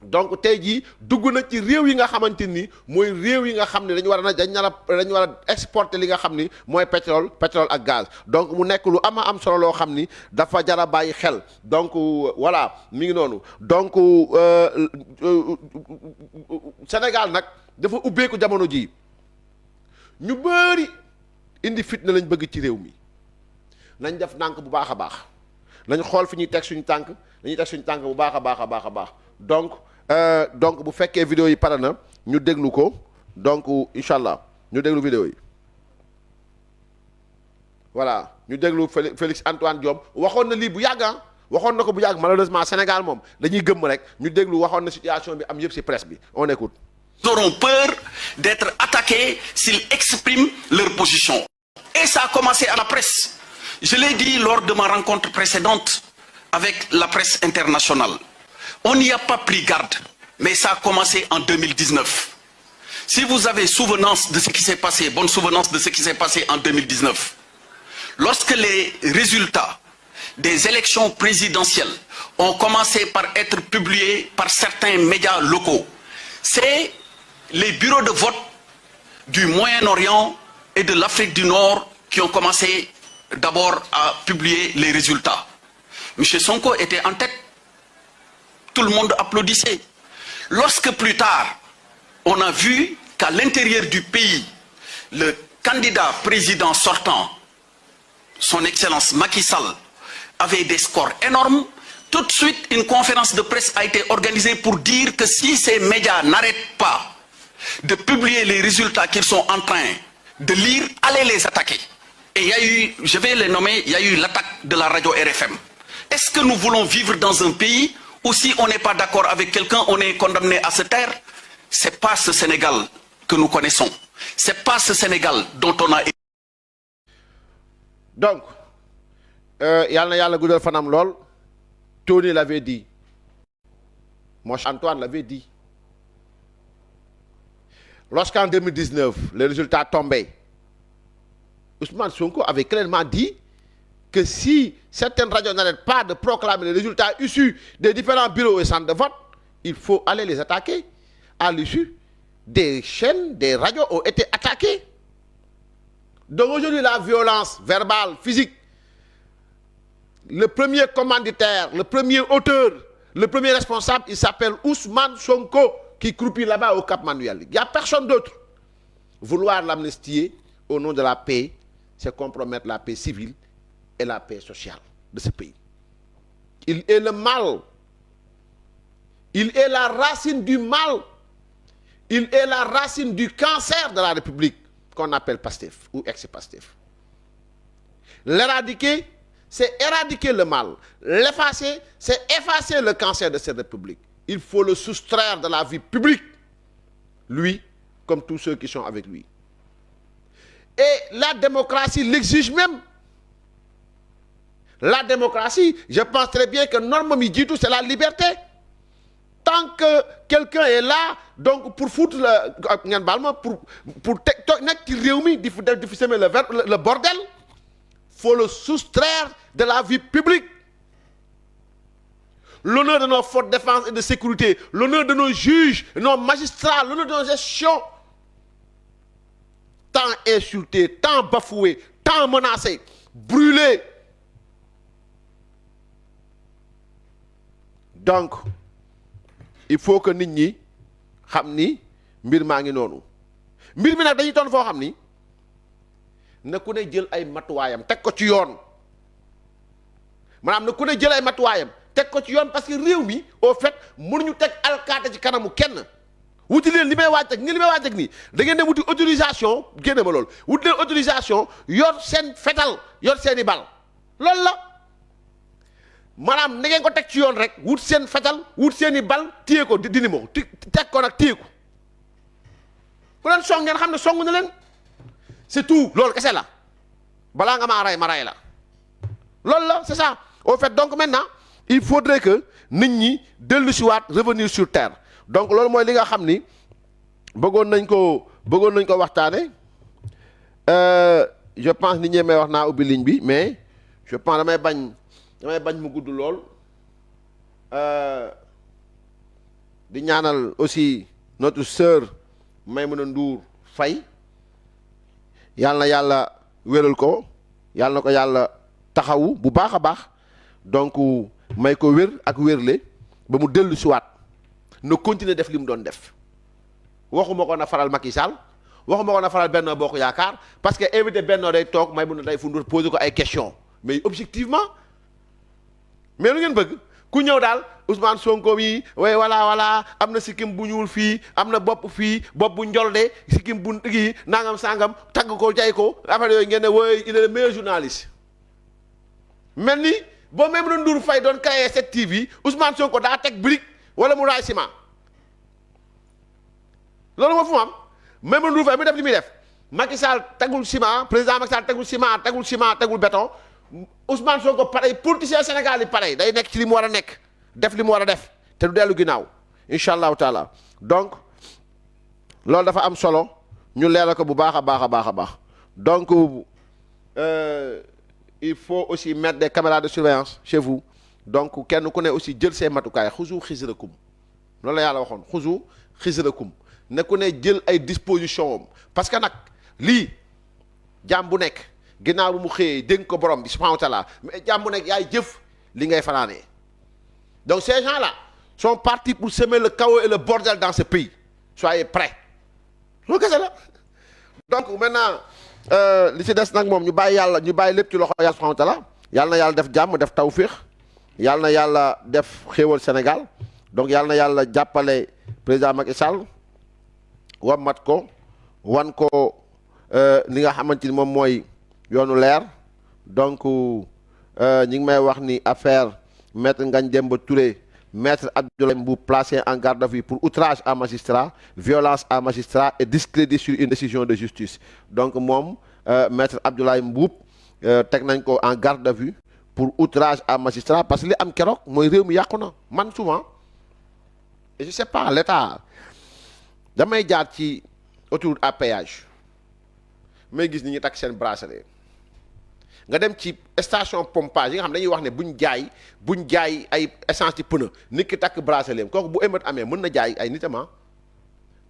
Donc tey jii dugg na ci réew yi nga xamante ni mooy réew yi nga xam ne dañu war a exporter li nga xam ni mooy pétrole ak gaz. Donc mu nekk lu am solo loo xam ni dafa jar a bàyyi xel donc voilà mi ngi noonu donc Sénégal nag dafa ubbeeku jamono jii ñu bëri indi fitna lañ bëgg ci réew mi nañ def ndànk bu baax a baax nañ xool fi ñuy teg suñu tànk bu baax a baax donc bu fekkee vidéo yi pare na ñu déglu ko donc incha allah ñu déglu vidéo yi voilà ñu déglu Félix Antoine Diome waxoon na lii bu yàgg waxoon na ko bu yàgg malheureusement Sénégal moom dañuy gëmm rek ñu déglu waxoon na situation bi am yëpp ci presse bi on écoute. Ils auront peur d'être attaqués s'ils expriment leur position. Et ça a commencé à la presse. Je l'ai dit lors de ma rencontre précédente avec la presse internationale. On n'y a pas pris garde, mais ça a commencé en 2019. Si vous avez souvenance de ce qui s'est passé, bonne souvenance de ce qui s'est passé en 2019, lorsque les résultats des élections présidentielles ont commencé par être publiés par certains médias locaux, c'est les bureaux de vote du Moyen-Orient et de l'Afrique du Nord qui ont commencé d'abord à publier les résultats. M. Sonko était en tête. Tout le monde applaudissait. Lorsque plus tard, on a vu qu'à l'intérieur du pays, le candidat président sortant, son Excellence Macky Sall, avait des scores énormes, tout de suite, une conférence de presse a été organisée pour dire que si ces médias n'arrêtent pas de publier les résultats qu'ils sont en train de lire, allez les attaquer. Et il y a eu, je vais les nommer, il y a eu l'attaque de la radio RFM. Est-ce que nous voulons vivre dans un pays où si on n'est pas d'accord avec quelqu'un, on est condamné à se taire? C'est pas ce Sénégal que nous connaissons. C'est pas ce Sénégal dont on a... Donc, yàlla guddal fanam lool. Tony l'avait dit. Moi, Antoine l'avait dit. Lorsqu'en 2019, les résultats tombaient, Ousmane Sonko avait clairement dit que si certaines radios n'arrêtent pas de proclamer les résultats issus des différents bureaux et centres de vote, il faut aller les attaquer. À l'issue, des chaînes, des radios ont été attaquées. Donc aujourd'hui, la violence verbale, physique, le premier commanditaire, le premier auteur, le premier responsable, il s'appelle Ousmane Sonko. qui croupit là-bas au Cap Manuel. Il n'y a personne d'autre. Vouloir l'amnistier au nom de la paix, c'est compromettre la paix civile et la paix sociale de ce pays. Il est le mal. Il est la racine du mal. Il est la racine du cancer de la République qu'on appelle Pastef ou ex-Pastef. L'éradiquer, c'est éradiquer le mal. L'effacer, c'est effacer le cancer de cette République. Il faut le soustraire de la vie publique, lui, comme tous ceux qui sont avec lui. Et la démocratie l'exige même. La démocratie, je pense très bien que normalement, tout c'est la liberté. Tant que quelqu'un est là, donc pour foutre le bordel, faut le soustraire de la vie publique. L'honneur de nos forces de défense et de sécurité, l'honneur de nos juges, de nos magistrats, l'honneur de nos gestions, tant insultés, tant bafoués, tant menacés, brûlés. Donc, il faut que nit ñi xam ni mbir maa ngi noonu mbir mi nag dañuy toon foo xam ni na ku ne jël ay matuwaayam teg ko ci yoon maanaam na ku ne jël ay matuwaayam teg ko ci yoon parce que réew mi au fait mënuñu teg alkaate ci kanamu kenn wuti leen li may waaj teg nii da ngeen dem wuti autorisation génne ma loolu wuti leen autorisation yor seen fetal yor seen i bal loolu la maanaam na ngeen ko teg ci yoon rek wut seen fetal wut seen i bal téye ko dindi ma ko teg ko nag téye ko ku leen song ngeen xam ne song na leen c'est tout loolu kese la balaa nga maa rey ma rey la loolu la c'est ça au fait donc maintenant il faudrait que nit ñi dellu si waat revenir sur terre donc loolu mooy li nga xam ni bëggoon nañ ko waxtaane je pense nit ñi may wax naa ubbi ligne bi mais je pense damay bañ mu gudd lool di ñaanal aussi notre sœur Maïmouna Ndour Faye yàlla na yàlla wéral ko yàlla na ko yàlla taxawu bu baax a baax donc may ko wér ak wérle ba mu dellu si waat na continuer def li mu doon def waxuma ko na faral Macky Sall waxuma ko na faral Benno Bokk Yaakaar parce que invité Benno day toog Maïmouna day fu Ndour poser ko ay questions mais objectivement mais lu ngeen bëgg ku ñëw daal Ousmane Sonko yi way voilà am na sikkim bu ñuul fii am na bopp fii bopp bu njolde sikkim bu kii nangam sangam tagg ko jay ko affaire yooyu ngeen ne wooy il est le meilleur journaliste mel ni boo même na Ndour Faye doon créer cette TV Ousmane Sonko daa teg brique wala mu raay ciment loolu moo fu mu am même na Ndour Faye mu def li muy def Macky Sall tegul ciment président Macky Sall tegul ciment tegul béton Ousmane Sonko pareil politicien Sénégal yi pareil day nekk ci li mu war a nekk def li mu war a def te du dellu ginnaaw incha allahu taala donc loolu dafa am solo ñu leeral ko bu baax a baax donc il faut aussi mettre des caméras de surveillance chez vous donc kenn ku ne aussi jël see matukaay xuzu xisrakum loolu la yàlla waxoon xuzu xisrakum ne ku ne jël ay dispositions am parce que nag lii jaam bu nekk ginnaaw bu mu xëyee dénk ko borom bi subhanahu wa taala mais jaam bu nekk yaay jëf li ngay fanaanee donc ces gens-là sont partis pour semer le chaos et le bordel dans ce pays soyez prêts loolu kese la donc maintenant li ci des nag moom ñu bàyyi lépp ci loxo yàlla subhanahu wa taala yàlla na yàlla def jàmm def tawfiix yàlla na yàlla def xéewal Sénégal donc yàlla na yàlla jàppale président Macky Sall wammat ko wan ko li nga xamante ni moom mooy yoonu leer donc ñi ngi may wax ni affaire maître Ngagne Demba Touré maître Abdoulaye Mboup placé en garde à vue pour outrage à magistrat violence à magistrat et discrédit sur une décision de justice donc moom maître Abdoulaye Mboup teg nañ ko en garde à vue pour outrage à magistrat parce que li am keroog mooy réew mi yàqu na man souvent et je sais pas l'état damay jaar ci autoroute à péage may gis ni ñu takk seen bracelet nga dem ci station pompage yi nga xam dañuy wax ne buñ jaay ay essence ci pneu nit ki takk bracelet kooku bu émeute amee mën na jaay ay nitamment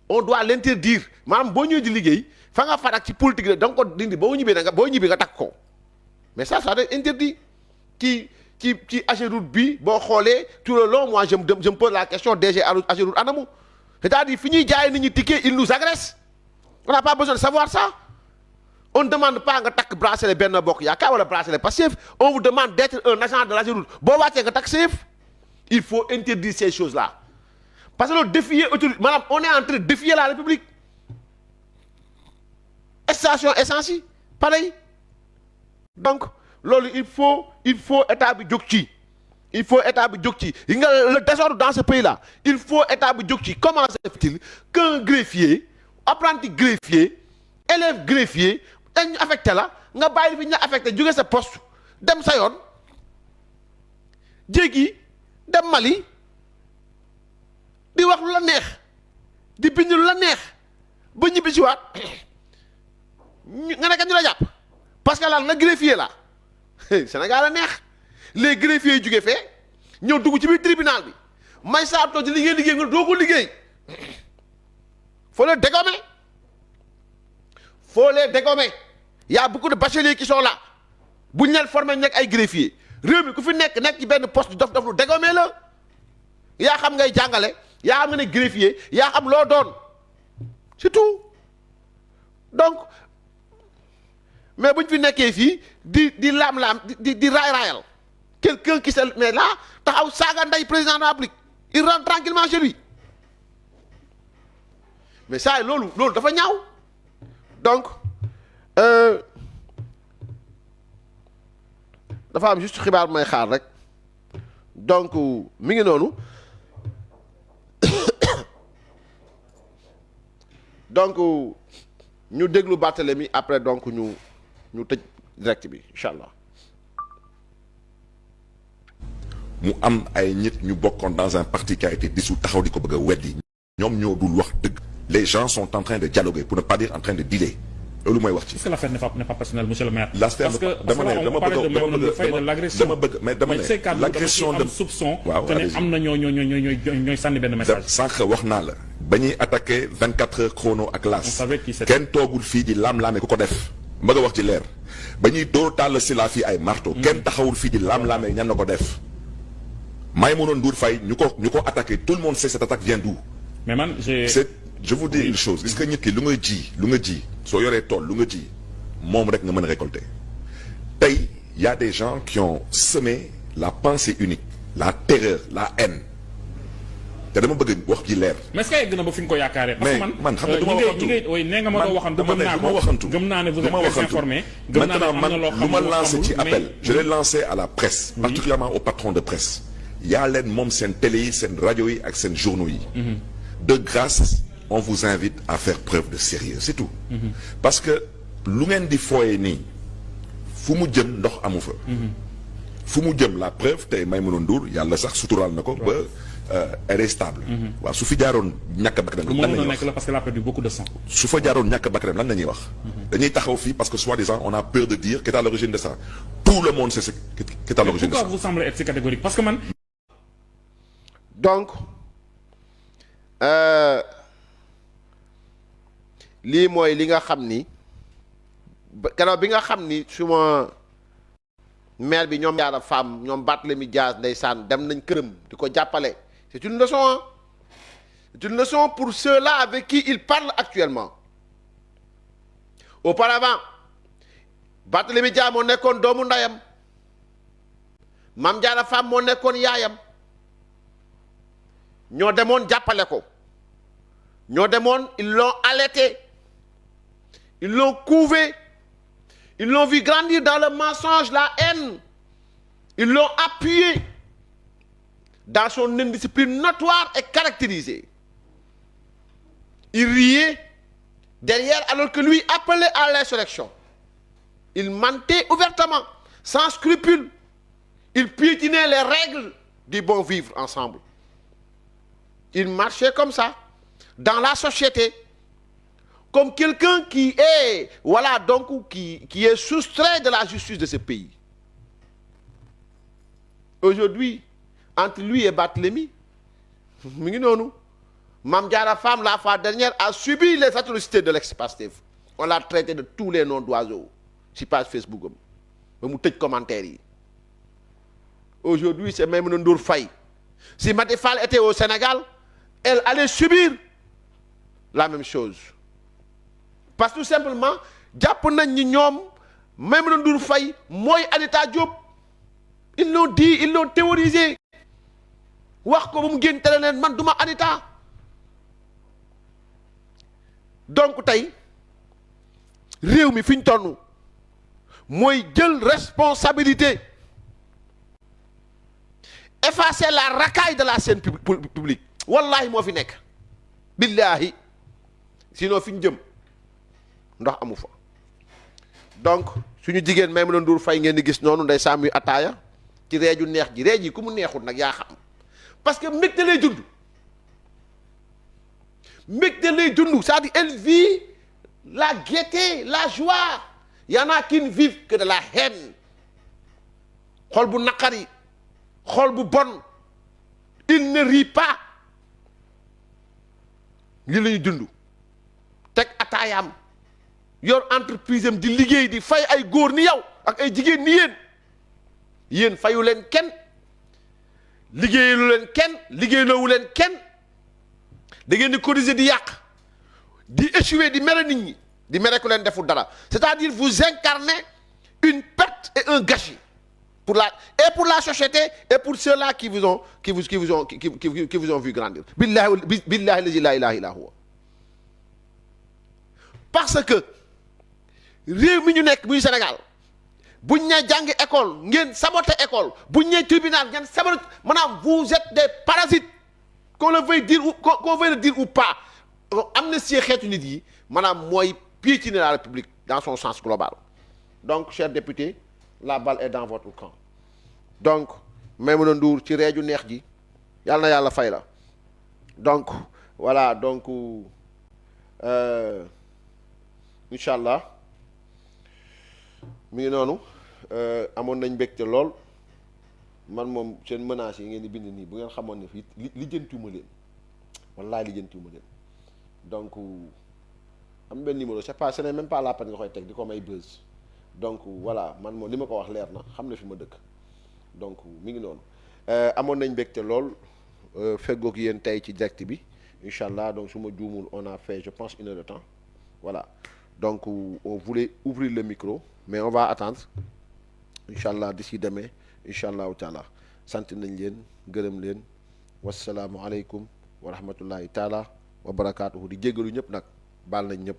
on doit l'interdire maanaam boo ñëwee di liggéey fa nga farak ci politique la da nga ko dindi boo ñibbee nga takk ko mais ça doit être interdit ci AGEROUTE bi boo xoolee tout le long moi je me pose la question DG AGEROUTE anamu c'est-à-dire fi ñuy jaay nit ñi ticket ils nous agressent on n'a pas besoin de savoir ça on ne demande pas nga takk bracelet Benno Bokk Yaakaar wala bracelet Pastef on vous demande d'être un agent de l'AGEROUTE boo wàccee nga takk Pastef il faut interdire ces choses-là parce que loolu défier autorité maanaam on est en train de défier la République station essence yi pareil donc loolu il faut état bi jóg ci il faut état bi jóg ci yi nga le désordre dans ce pays-là il faut état bi jóg ci comment se fait-il qu'un greffier apprenti greffier élève greffier dañ ñu affecté la nga bàyyi fi ñu la affecté jóge sa poste dem sa yoon jéggi dem Mali di wax lu la neex di bind lu la neex ba ñibbi si waat nga nekk ñu la jàpp parce que lan na greffier la Sénégal la neex les greffiers yi jóge fee ñëw dugg ci biir tribunal bi may saa toog ci li ngeen liggéey nga doo ko liggéey faut les dégommer y a beaucoup de bacheliers qui sont là bu ñu leen formé nekk ay greffiers réew mi ku fi nekk ci benn poste dof lu dégommer la yaa xam ngay jàngale yaa xam nga ne greffier yaa xam loo doon c'est tout donc mais bu ñu fi nekkee fii di laam-laam di raay-raayal quelqu'un qui se mais là taxaw saaga nday président de la République il rentre tranquillement chez lui mais ça loolu dafa ñaaw donc dafa am juste xibaar may xaar rek donc mi ngi noonu donc ñu déglu Barthélemy après donc ñu tëj direct bi incha allah. mu am ay nit ñu bokkoon dans un parti qui a été dissous taxaw di ko bëgg a weddi ñoom ñoo dul wax dëgg. les gens sont en train de dialoguer pour ne pas dire en train de dealer loolu mooy wax ci. est-ce que l'affaire n'est pas personnelle monsieur le maire. parce que dama bëgg mais dama ne l'agression de soupçon waaw que ne am na ñooy sànni benn message. sànq wax naa la ba ñuy attaqué 24 heures chrono ak las kenn toogul fii di laam-laame ku ko def bëgg a wax ci leer ba ñuy dóor tàll si la fii ay marteau kenn taxawul fii di laam-laame ñan na ko def Maïmouna Ndour Faye ñu ko attaqué tout le monde sait cette attaque vient d'où mais man je vous dis une chose gis nga nit ki lu nga ji soo yoree tool lu nga ji moom rek nga mën a récolter tey y a des gens qui ont semé la pensée unique la terreur la haine te dama bëgg wax ji leer. mais est-ce que yegg na ba fi nga ko yaakaaree. parce que man xam nga du ma waxantu nee nga ma doon waxantu gëm naa ne vous êtes très informé. maintenant man lu ma lancé ci appel je l'ai lancé à la presse. particulièrement au patron de presse. yaa leen moom seen télé yi seen rajo yi ak seen journaux yi. de grâce on vous invite à faire preuve de sérieux c'est tout. parce que lu ngeen di fooyee nii fu mu jëm ndox amu fa. fu mu jëm la preuve tey Maïmouna Ndour yàlla sax suturaal na ko ba elle est stable. waaw su fi jaaroon ñàkk bakkanam lan la ñuy wax parce qu'elle a perdu beaucoup de sang. su fa jaaroon ñàkk bakkanam lan la ñuy wax. dañuy taxaw fii parce que soi-disant on a peur de dire qu'est à l'origine de ça tout le monde sait ce qu'est à l'origine de ça. pourquoi vous semblez être si catégorique parce que man. donc lii mooy li nga xam ni keroog bi nga xam ni suma maire bi ñoom Yaara Fam ñoom Barthélemy Dias ndeysaan dem nañ këram di ko jàppale c'est une leçon hein c'est une leçon pour ceux-là avec qui il parle actuellement auparavant Barthélemy Dias moo nekkoon doomu ndeyam Mame Diarra Fam moo nekkoon yaayam ñoo demoon jàppale ko ñoo demoon ils l'ont allaité ils l'ont couvé ils l'ont vu grandir dans le mensonge la haine ils l'ont appuyé dans son indiscipline notoire et caractérisée il riait derrière alors que lui appelait à l'insurrection il mentait ouvertement sans scrupule il piétinait les règles du bon vivre ensemble il marchait comme ça dans la société comme quelqu'un qui est voilà donc qui est soustrait de la justice de ce pays aujourd'hui entre lui et Barthélemy mi ngi noonu Mame Diarra Fam la fois dernière a subi les atrocités de l'ex-Pastef on l'a traité de tous les noms d'oiseaux ci page Facebook am ba mu tëj commentaire yi aujourd'hui c'est Maïmouna Ndour Faye si Macky Sall était au Sénégal elle allait subir la même chose parce que tout simplement jàpp nañ ni ñoom Maïmouna Ndour Faye mooy Anita Diop ils l'ont dit ils l'ont théorisé wax ko ba mu génn tele leen man duma Anita donc tey réew mi fi ñu toll mooy jël responsabilité effacer la racaille de la scène publique wallahi moo fi nekk billahi sinon fi ñu jëm ndox amu fa donc suñu jigéen Maïmouna Ndour Faye ngeen di gis noonu nday saamuy ataaya ci reeju neex ji reej yi ku mu neexul nag yaa xam parce que mbégte lay dund c'est-à-dire elle vit la gaieté la joie y en a qui ne vivent que de la haine xol bu naqari xol bu bon il ne rit pas li lañu dund teg ataayaam yor entreprise am di liggéey di fay ay góor ni yow ak ay jigéen ni yéen fayu leen kenn liggéeyalu leen kenn liggéeyloowu leen kenn da ngeen di cotiser di yàq di échouer di mere nit ñi di mere ku leen deful dara c'est-à-dire vous incarnez une perte et un gâchis pour la société et pour ceux-là qui vous ont vu grandir billahi la ilaha illa huwa parce que réew mi ñu nekk muy Sénégal buñ ñee jàngi école ngeen saboté école buñ ñee tribunal ngeen saboté maanaam vous êtes des parasites qu'on le veuille dire ou pas amnistie xeetu nit yi maanaam mooy piétiner la République dans son sens global donc chers députés la balle est dans votre camp donc Maïmouna Ndour ci reeju neex ji yàlla na yàlla fay la donc voilà donc incha allah mi ngi noonu amoon nañ mbégte lool man moom seen menaces yi ngeen di bind nii bu ngeen xamoon ne fii lijjantiwuma leen wallaay lijjantiwuma leen donc am benn numéro c'est pas ce n'est même pas la peine nga koy teg di ko may buzz donc voilà man moom li ma ko wax leer na xam na fi ma dëkk donc mi ngi noonu amoon nañ mbégte lool feggoog yéen tey ci direct bi incha allah donc su ma juumul on a fait je pense 1 heure de temps voilà donc on voulait ouvrir le micro mais on va attendre incha allah d'ici demain incha allahu taala sant nañ leen gërëm leen wasalaamualeykum wa rahmatullahi taala wa barakaatuhu di jéggalu ñëpp nag baal nañ ñëpp